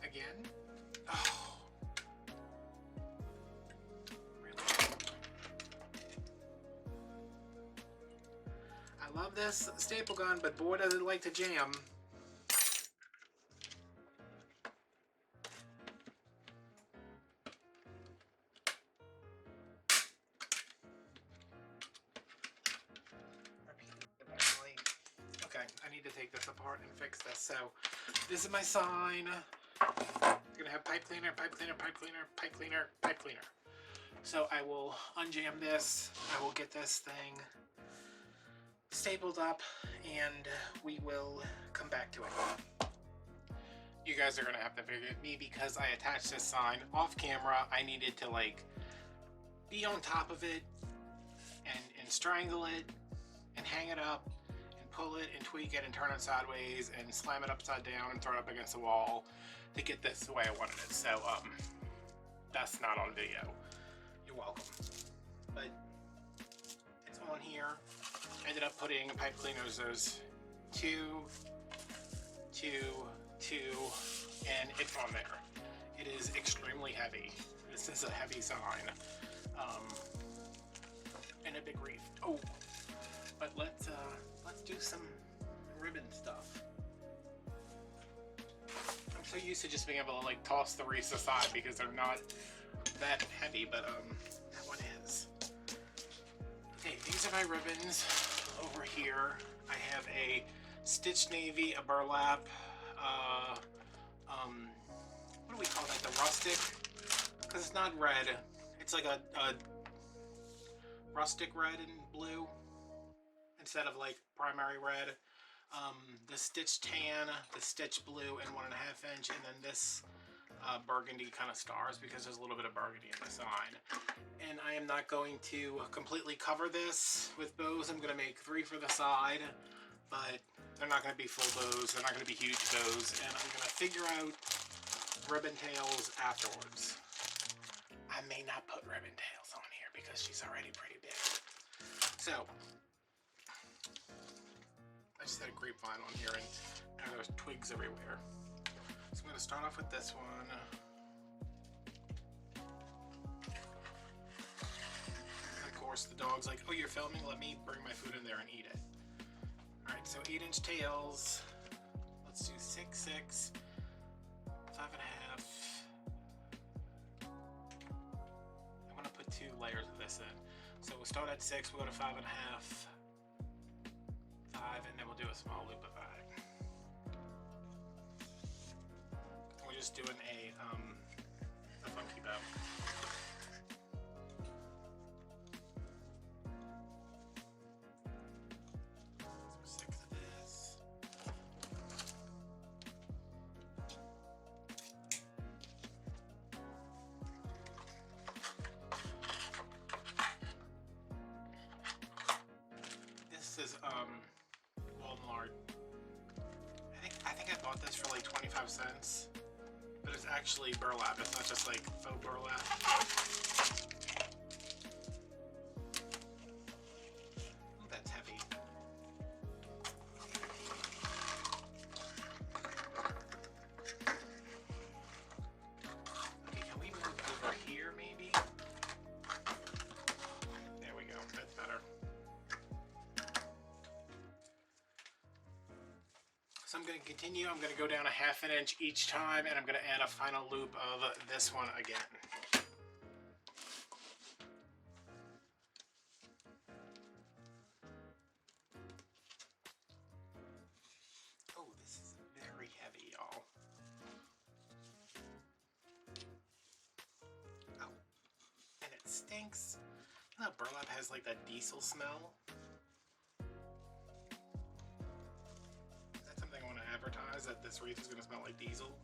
Again? Oh. Really? I love this staple gun, but boy does it like to jam. Okay, I need to take this apart and fix this. So, this is my sign. It's gonna have pipe cleaner, pipe cleaner, pipe cleaner, pipe cleaner, pipe cleaner. So I will unjam this. I will get this thing stapled up, and we will come back to it. You guys are gonna have to forgive me because I attached this sign off camera. I needed to like be on top of it and strangle it and hang it up and pull it and tweak it and turn it sideways and slam it upside down and throw it up against the wall to get this the way I wanted it. So that's not on video. You're welcome. But it's on here. I ended up putting pipe cleaners. There's 2, 2, 2, and it's on there. It is extremely heavy. This is a heavy sign. And a big wreath. Oh, but let's do some ribbon stuff. I'm so used to just being able to like toss the wreaths aside because they're not that heavy, but that one is. Okay, these are my ribbons. Over here, I have a stitched navy, a burlap, what do we call that? The rustic? Because it's not red. It's like a rustic red and blue. instead of like primary red. The stitch tan, the stitch blue, and 1.5 inch, and then this burgundy kind of stars because there's a little bit of burgundy in the sign. And I am not going to completely cover this with bows. I'm going to make 3 for the side, but they're not going to be full bows. They're not going to be huge bows, and I'm going to figure out ribbon tails afterwards. I may not put ribbon tails on here because she's already pretty big. So I just had a grapevine on here and there's twigs everywhere. So I'm going to start off with this one. And of course the dog's like, oh, you're filming? Let me bring my food in there and eat it. Alright, so 8-inch tails. Let's do 6, 6, 5.5. I'm going to put 2 layers of this in. So we'll start at 6, we'll go to 5.5. 5, and then we'll do a small loop of that. We're just doing a funky bow. So 6 of this. This is Walmart. I think I bought this for like 25 cents, but it's actually burlap. It's not just like faux burlap. Ooh, that's heavy. Okay, can we move over here maybe? There we go. That's better. So I'm going to continue. I'm going to go down 1/2 inch each time, and I'm going to add a final loop of this one again. Oh, this is very heavy, y'all. Oh, and it stinks. You know, burlap has like that diesel smell. Advertise that this wreath is going to smell like diesel.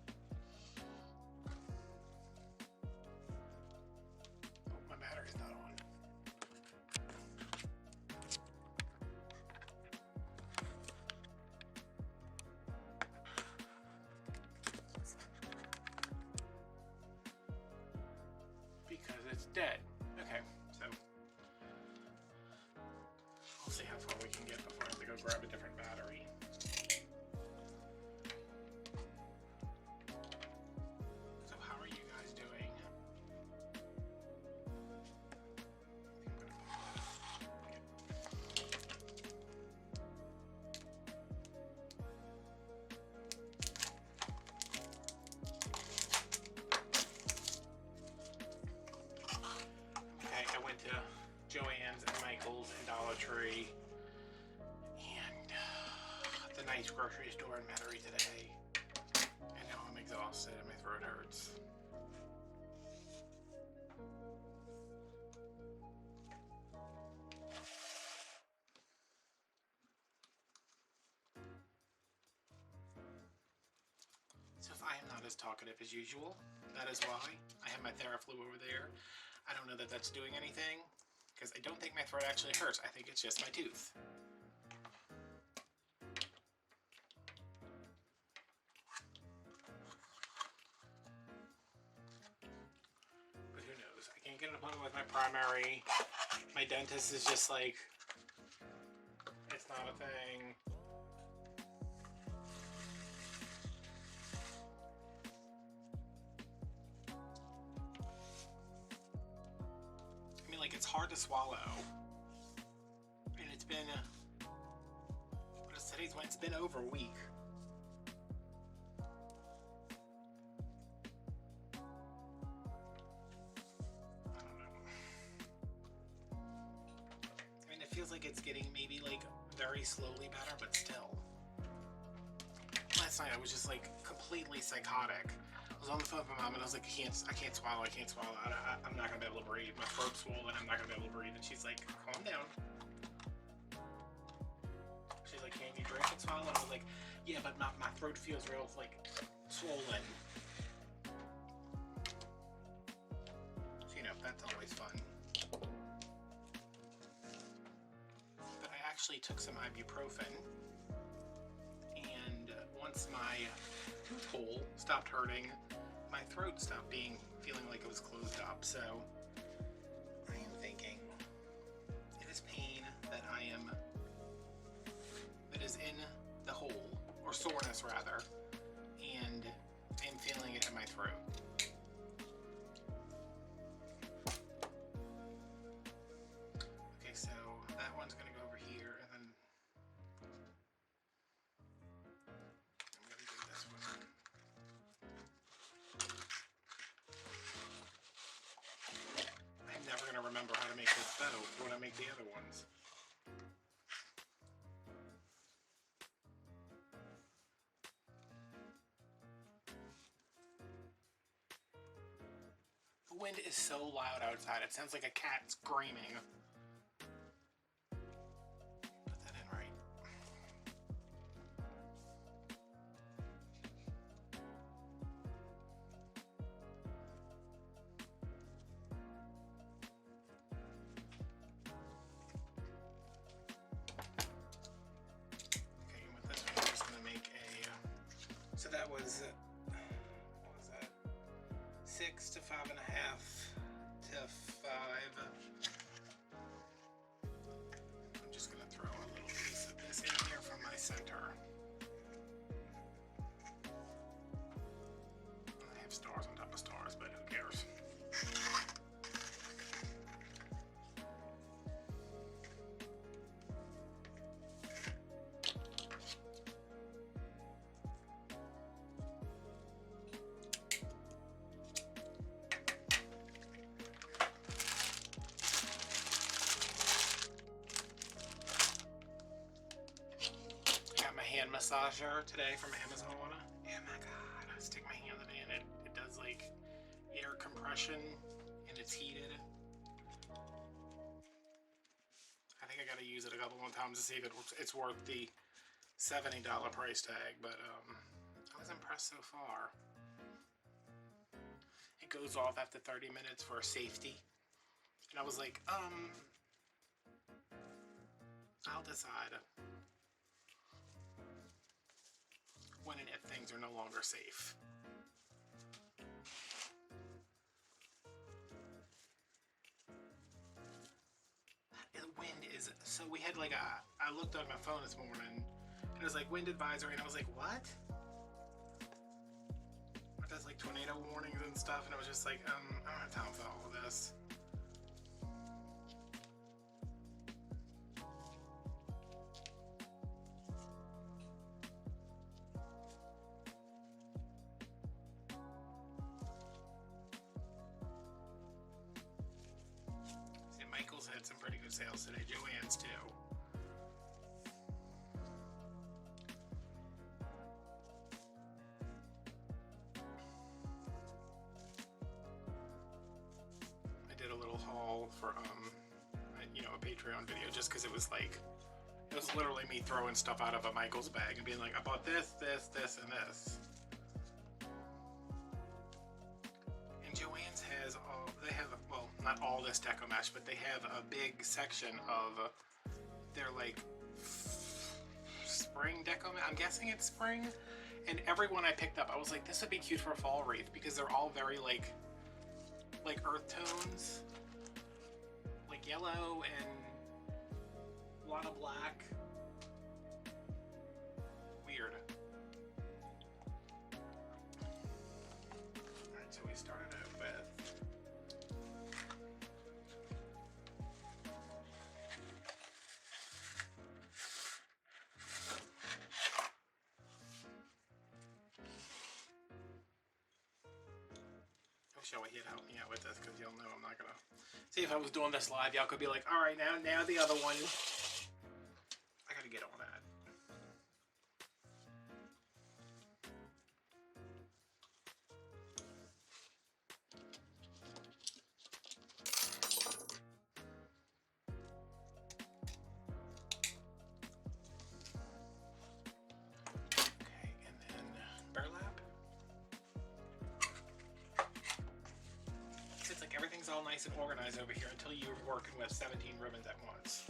Oh, my battery's not on. Because it's dead. Okay, so we'll see how far we can get before I have to go grab a different battery. Joann's and Michael's and Dollar Tree and the nice grocery store in Metairie today, and now I'm exhausted and my throat hurts. So if I am not as talkative as usual, that is why. I have my Theraflu over there. I don't know that that's doing anything, because I don't think my throat actually hurts. I think it's just my tooth. But who knows? I can't get an appointment with my primary. My dentist is just like, it's not a thing. Like, it's hard to swallow, and it's been what is today's when? It's been over a week. I don't know. I mean, it feels like it's getting maybe like very slowly better, but still. Last night I was just like completely psychotic. I was on the phone with my mom and I was like, I can't swallow, I'm not gonna be able to breathe. My throat's swollen, I'm not gonna be able to breathe. And she's like, calm down. swallow, and I was like, yeah, but my throat feels real, like, swollen. So, you know, that's always fun. But I actually took some ibuprofen, and once my tooth hole stopped hurting, my throat stopped feeling like it was closed up. So I am thinking it is pain that is in the hole, or soreness rather, and I'm feeling it in my throat. Okay, so that one's gonna go over here, and then I'm gonna do this one. I'm never gonna remember how to make this bow when I make the other ones. The wind is so loud outside, it sounds like a cat screaming. Put that in right. Okay, and with this one, I'm just going to make a, so that was, what was that? 6 to 5.5 to 5. I'm just going to throw a little piece of this in here from my center. I have stars on top of stars, but who cares? Hand massager today from Amazon. Oh my god, I stick my hand in it and it does like air compression and it's heated. I think I gotta use it a couple more times to see if it's worth the $70 price tag, but I was impressed so far. It goes off after 30 minutes for safety, and I was like, I'll decide when and if things are no longer safe. The wind is, so we had like I looked on my phone this morning and it was like wind advisory, and I was like, what? That's like tornado warnings and stuff, and I was just like, I don't have time for all of this. Michael's had some pretty good sales today. Joann's too. I did a little haul for you know, a Patreon video, just because it was like, it was literally me throwing stuff out of a Michael's bag and being like, I bought this, this, this, and this. And Joann's has all, they have, well, not all this Deco mesh, but they have a big section of their like spring Deco mesh. I'm guessing it's spring. And every one I picked up, I was like, this would be cute for a fall wreath, because they're all very like earth tones, like yellow and a lot of black. Weird. Alright, so we started out with show he'd help me out with this, because y'all know I'm not gonna see, if I was doing this live, y'all could be like, all right, now the other one. I gotta get on that. nice and organized over here until you're working with 17 ribbons at once.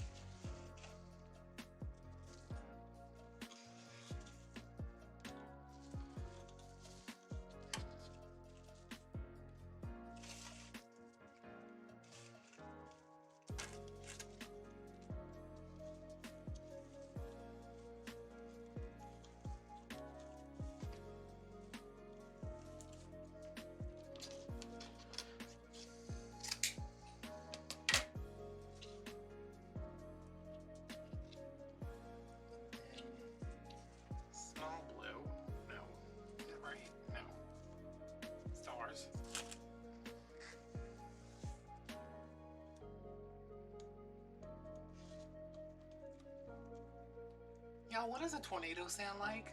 Y'all, what does a tornado sound like?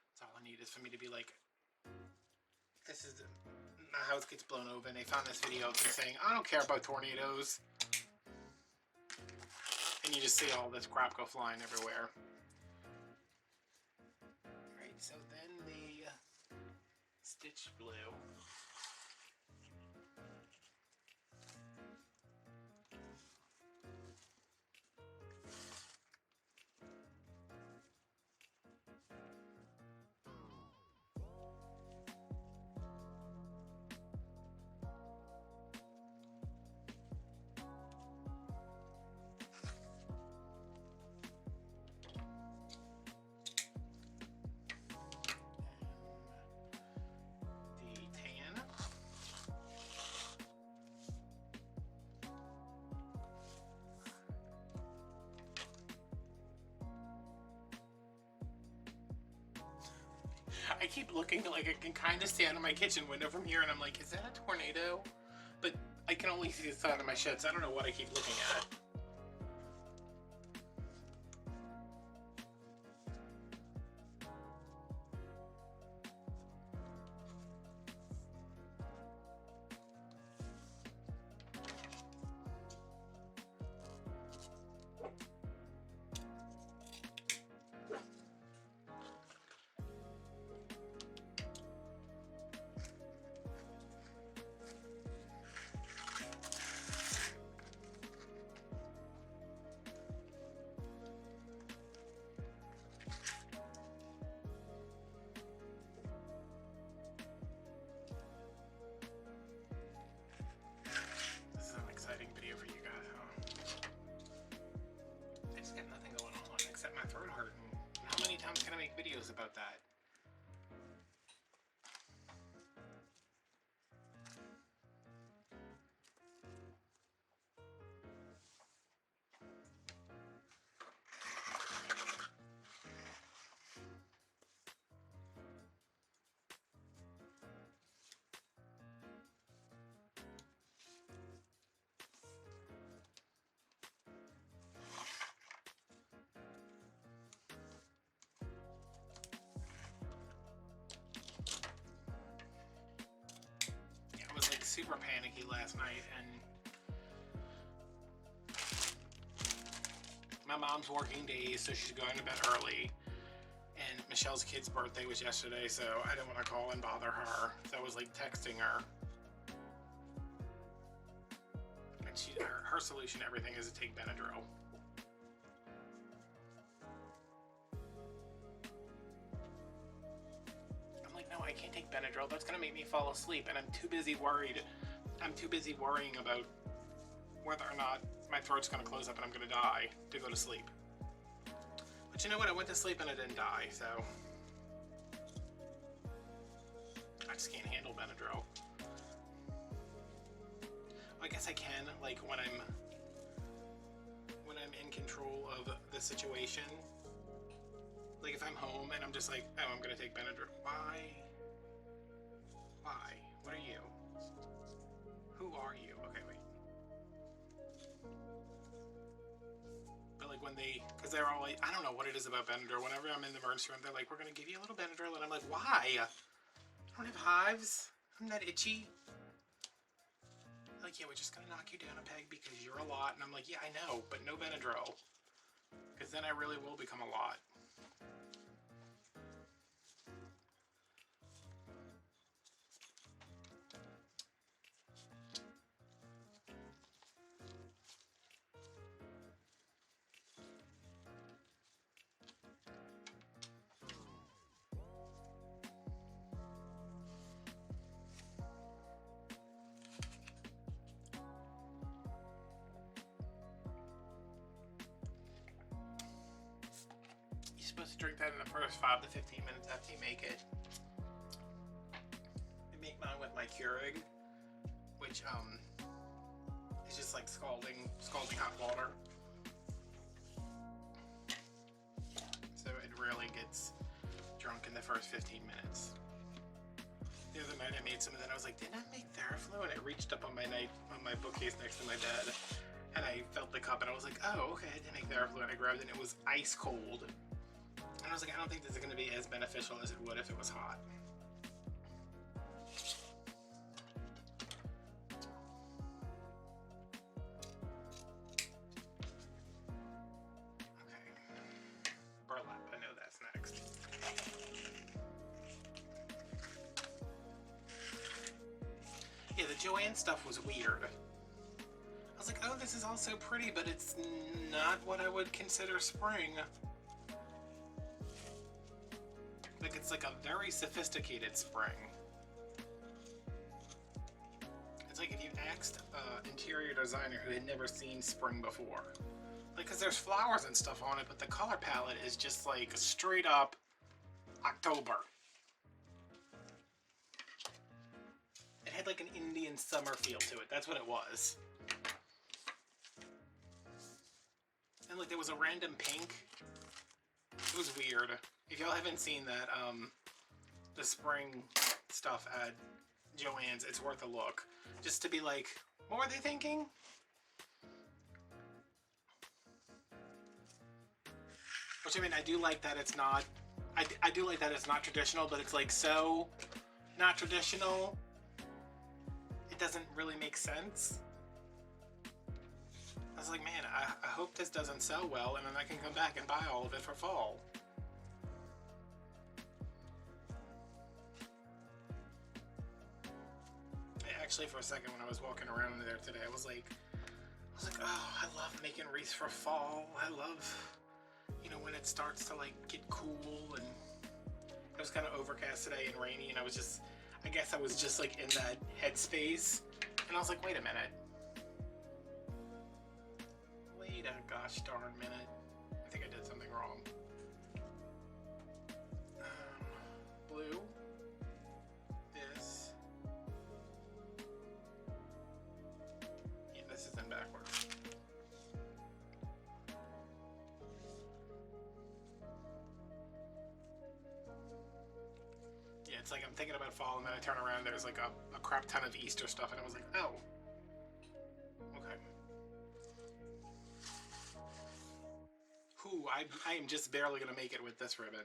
That's all I need is for me to be like, this is my house gets blown over, and they found this video of me saying, I don't care about tornadoes. And you just see all this crap go flying everywhere. Alright, so then the stitch blue. I keep looking like I can kind of see out of my kitchen window from here, and I'm like, is that a tornado? But I can only see the side of my shed, so I don't know what I keep looking at. Video for you guys, huh? I just got nothing going on except my throat hurting. How many times can I make videos about that? Super panicky last night, and my mom's working days, so she's going to bed early, and Michelle's kid's birthday was yesterday, so I didn't want to call and bother her, so I was like texting her, and her solution to everything is to take Benadryl. I can't take Benadryl, that's gonna make me fall asleep, and I'm too busy worried. I'm too busy worrying about whether or not my throat's gonna close up and I'm gonna die to go to sleep. But you know what, I went to sleep and I didn't die, so I just can't handle Benadryl. I guess I can, like when I'm in control of the situation. Like if I'm home and I'm just like, oh, I'm gonna take Benadryl. Why? Why? What are you? Who are you? Okay, wait. But like when because they're all like, I don't know what it is about Benadryl. Whenever I'm in the emergency room, they're like, we're gonna give you a little Benadryl, and I'm like, why? I don't have hives. I'm not itchy. Like, yeah, we're just gonna knock you down a peg because you're a lot, and I'm like, yeah, I know, but no Benadryl. because then I really will become a lot. Supposed to drink that in the first 5 to 15 minutes after you make it. I make mine with my Keurig, which is just like scalding hot water. So it really gets drunk in the first 15 minutes. The other night I made some, and then I was like, didn't I make Theraflu? And I reached up on my bookcase next to my bed, and I felt the cup, and I was like, oh, okay, I did make Theraflu, and I grabbed it, and it was ice cold. And I was like, I don't think this is going to be as beneficial as it would if it was hot. Okay. Burlap, I know that's next. Yeah, the Joanne stuff was weird. I was like, oh, this is all so pretty, but it's not what I would consider spring. Like, it's like a very sophisticated spring. It's like if you asked an interior designer who had never seen spring before. Like, because there's flowers and stuff on it, but the color palette is just like straight up October. It had like an Indian summer feel to it. That's what it was. And like there was a random pink. It was weird. If y'all haven't seen that, the spring stuff at Joann's, it's worth a look. Just to be like, what were they thinking? Which, I mean, I do like that it's not, I do like that it's not traditional, but it's like so not traditional, it doesn't really make sense. I was like, man, I hope this doesn't sell well, and then I can come back and buy all of it for fall. Actually, for a second when I was walking around in there today, I was like, oh, I love making wreaths for fall. I love, you know, when it starts to like get cool, and it was kind of overcast today and rainy, and I guess I was just like in that headspace, and I was like, wait a minute. Wait a gosh darn minute. I think I did something wrong. Blue. This. Yeah, this is in backwards. Yeah, it's like I'm thinking about fall, and then I turn around, there's like a crap ton of Easter stuff, and I was like, oh. Okay. Whew, I am just barely gonna make it with this ribbon.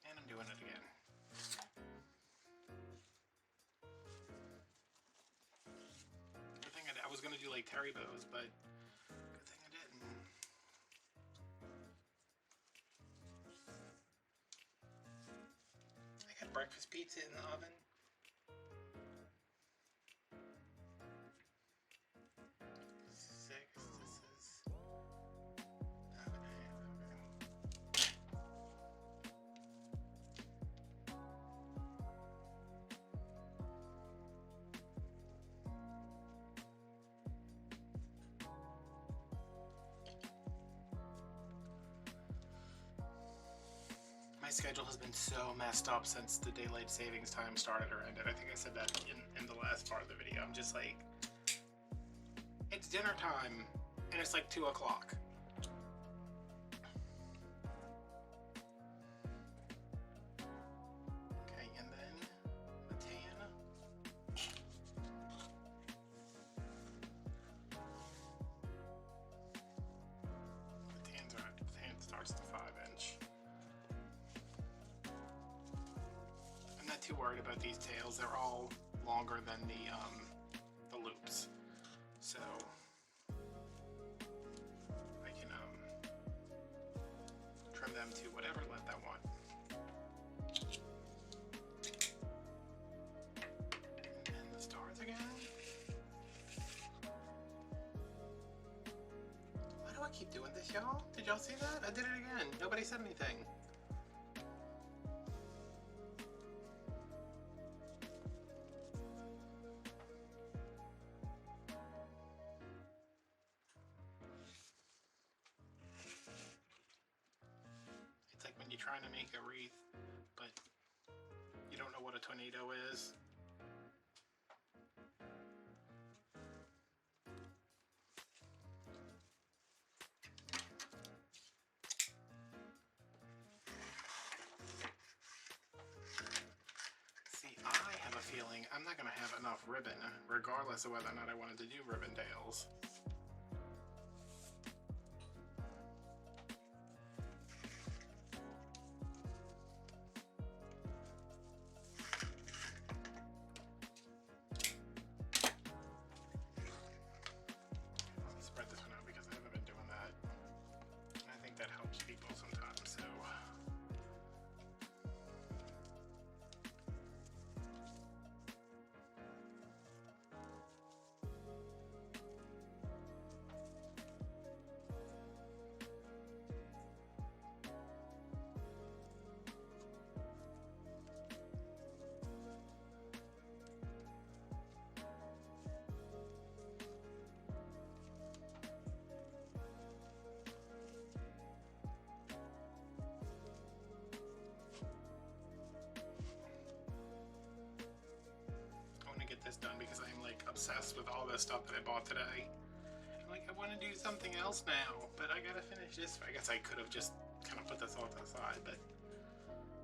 And I'm doing it again. Good thing I was gonna do like terry bows, but good thing I didn't. I got breakfast pizza in the oven. My schedule has been so messed up since the daylight savings time started or ended. I think I said that in the last part of the video. I'm just like, it's dinner time, and it's like 2 o'clock. Okay, and then the tan. The tan starts to 5-inch. I'm not too worried about these tails. They're all longer than the loops. So I keep doing this, y'all? Did y'all see that? I did it again. Nobody said anything. It's like when you're trying to make a wreath, but you don't know what a tornado is. I have a feeling I'm not going to have enough ribbon, regardless of whether or not I wanted to do ribbon tails. Let me spread this one out because I haven't been doing that. And I think that helps people sometimes, so... get this done because I'm like obsessed with all this stuff that I bought today. I'm like, I want to do something else now, but I gotta finish this. I guess I could have just kind of put this all to the side, but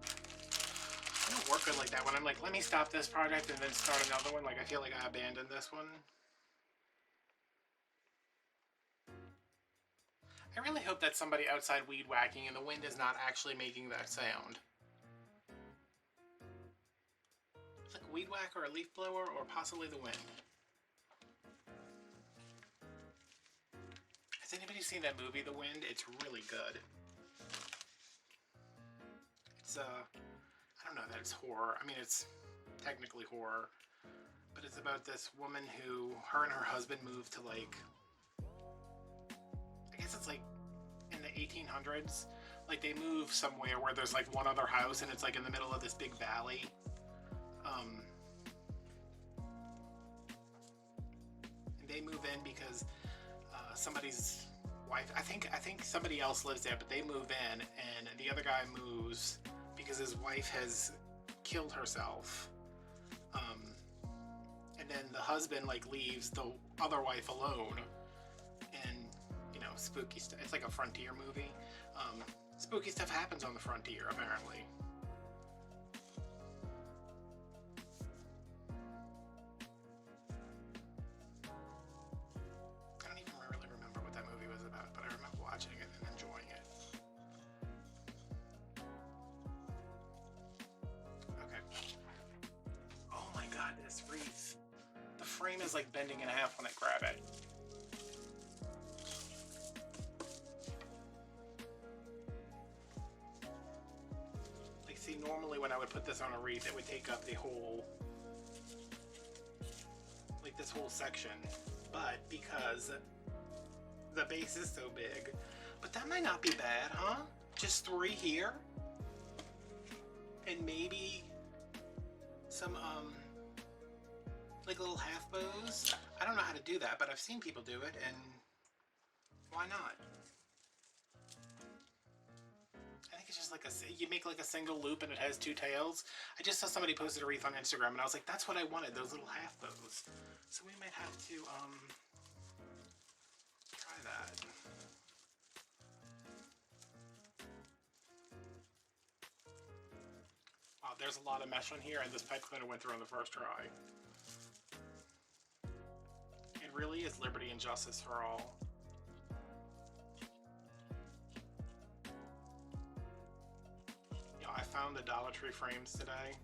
I don't work good like that when I'm like, let me stop this project and then start another one. Like, I feel like I abandoned this one. I really hope that somebody outside weed whacking and the wind is not actually making that sound. Like a weed whack or a leaf blower or possibly the wind. Has anybody seen that movie, The Wind? It's really good. It's I don't know that it's horror. I mean, it's technically horror, but it's about this woman who, her and her husband moved to like, I guess it's like in the 1800s. Like they move somewhere where there's like one other house and it's like in the middle of this big valley. And they move in because somebody's wife, I think somebody else lives there, but they move in and the other guy moves because his wife has killed herself. And then the husband like leaves the other wife alone, and you know, spooky stuff. It's like a frontier movie. Spooky stuff happens on the frontier apparently. I don't even really remember what that movie was about, but I remember watching it and enjoying it. Okay. Oh my god, this wreath. The frame is like bending in half when I grab it. Like, see, normally when I would put this on a wreath, it would take up the whole, like this whole section. But because the base is so big, but that might not be bad, huh? Just 3 here, and maybe some like little half bows. I don't know how to do that, but I've seen people do it, and why not? I think it's just like you make like a single loop and it has 2 tails. I just saw somebody posted a wreath on Instagram and I was like, that's what I wanted, those little half bows. So we might have to try that. Wow, there's a lot of mesh on here, and this pipe cleaner went through on the first try. It really is liberty and justice for all. You know, I found the Dollar Tree frames today.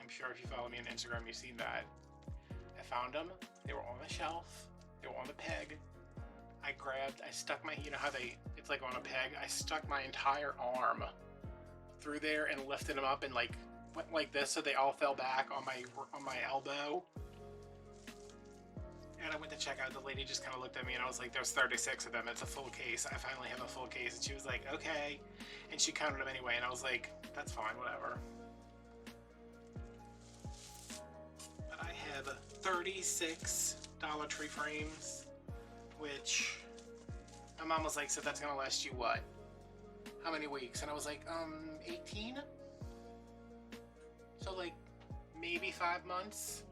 I'm sure if you follow me on Instagram, you've seen that. I found them. They were on the shelf. They were on the peg. I stuck my, you know how it's like on a peg? I stuck my entire arm through there and lifted them up and like went like this so they all fell back on my elbow. And I went to check out, the lady just kind of looked at me and I was like, there's 36 of them. It's a full case. I finally have a full case. And she was like, okay. And she counted them anyway. And I was like, that's fine, whatever. But I have 36 Dollar Tree frames, which my mom was like, so that's going to last you what? How many weeks? And I was like, 18? So like maybe 5 months,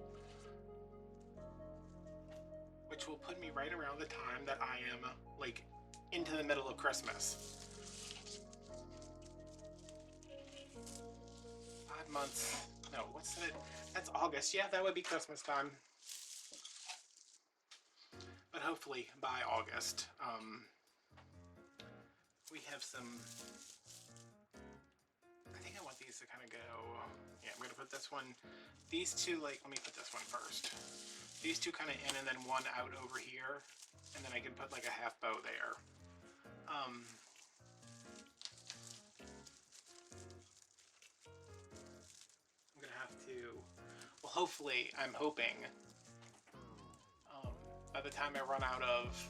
which will put me right around the time that I am like into the middle of Christmas. 5 months. No, what's it? That's August. Yeah, that would be Christmas time. But hopefully by August, we have some. I think I want these to kind of go. Yeah, I'm gonna put this one. These two, like, let me put this one first. These two kind of in, and then one out over here, and then I can put like a half bow there. I'm gonna have to. Well, hopefully, I'm hoping. By the time I run out of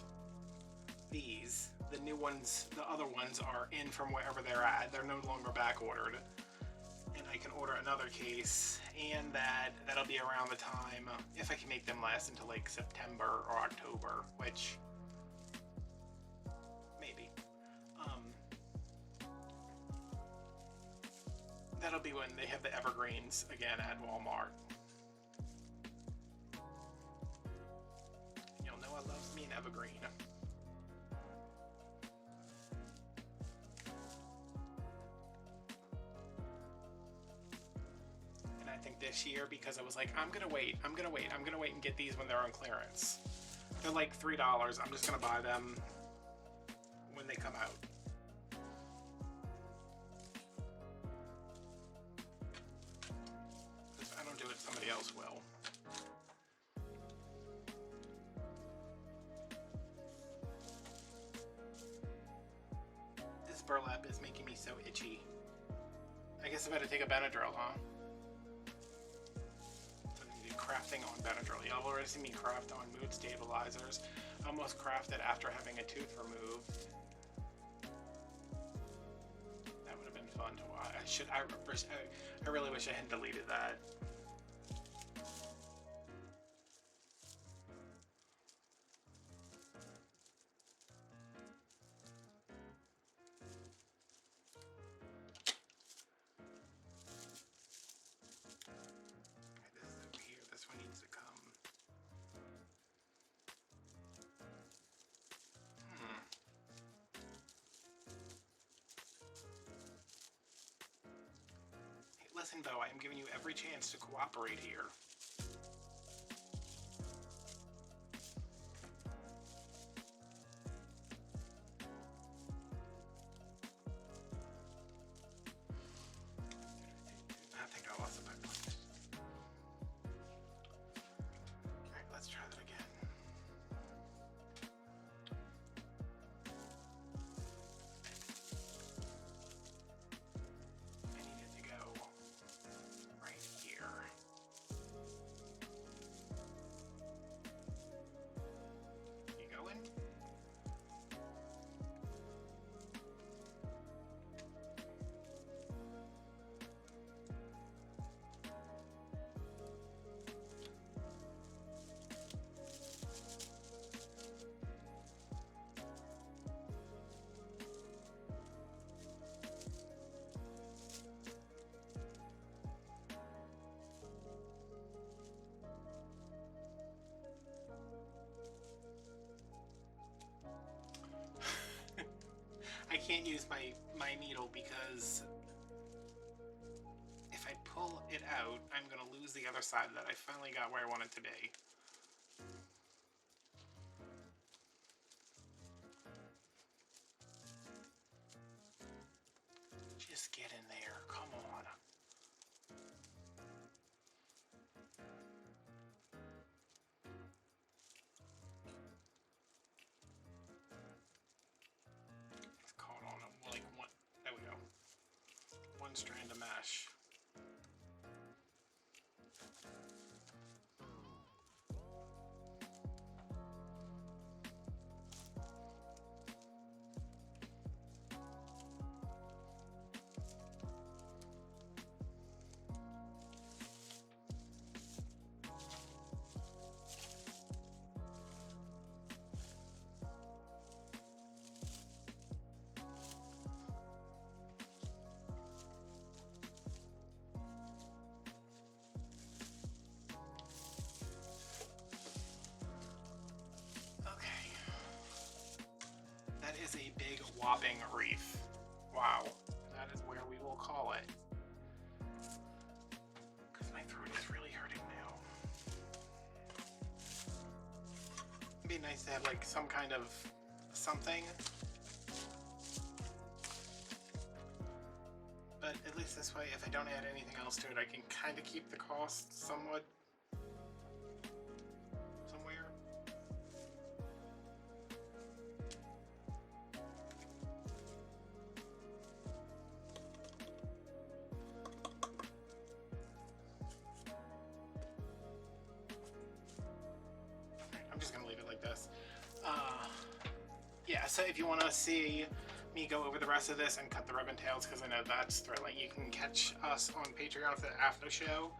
these, the new ones, the other ones are in from wherever they're at. They're no longer back ordered. And I can order another case, and that'll be around the time, if I can make them last until like September or October, which maybe. That'll be when they have the evergreens again at Walmart. You'll know I love me an evergreen. And I think this year, because I was like, I'm gonna wait and get these when they're on clearance. They're like $3. I'm just gonna buy them when they come out. If I don't do it, somebody else will. This burlap is making me so itchy. I guess I better take a Benadryl, huh? So I need to do crafting on Benadryl. Y'all already seen me craft on mood stabilizers. I almost crafted after having a tooth removed. That would have been fun to watch. I really wish I hadn't deleted that. Listen, Bo, I am giving you every chance to cooperate here. I think I lost the pipeline. Alright, let's try that again. I can't use my needle because if I pull it out, I'm going to lose the other side that I finally got where I want it to be. Just get in there, come on. It's caught on like one, there we go. One strand of mesh. whopping wreath. Wow, that is where we will call it. Because my throat is really hurting now. It'd be nice to have like some kind of something. But at least this way, if I don't add anything else to it, I can kind of keep the cost somewhat somewhere. I'm just gonna leave it like this. Yeah, so if you want to see me go over the rest of this and cut the ribbon tails, because I know that's thrilling, you can catch us on Patreon for the after show.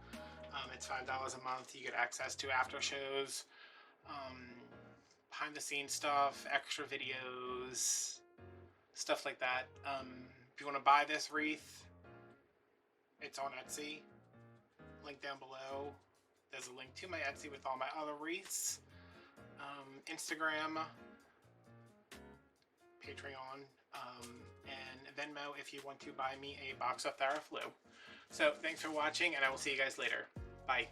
It's $5 a month. You get access to after shows, behind the scenes stuff, extra videos, stuff like that. If you want to buy this wreath, it's on Etsy. Link down below. There's a link to my Etsy with all my other wreaths. Instagram, Patreon, and Venmo if you want to buy me a box of Theraflu. So thanks for watching, and I will see you guys later. Bye.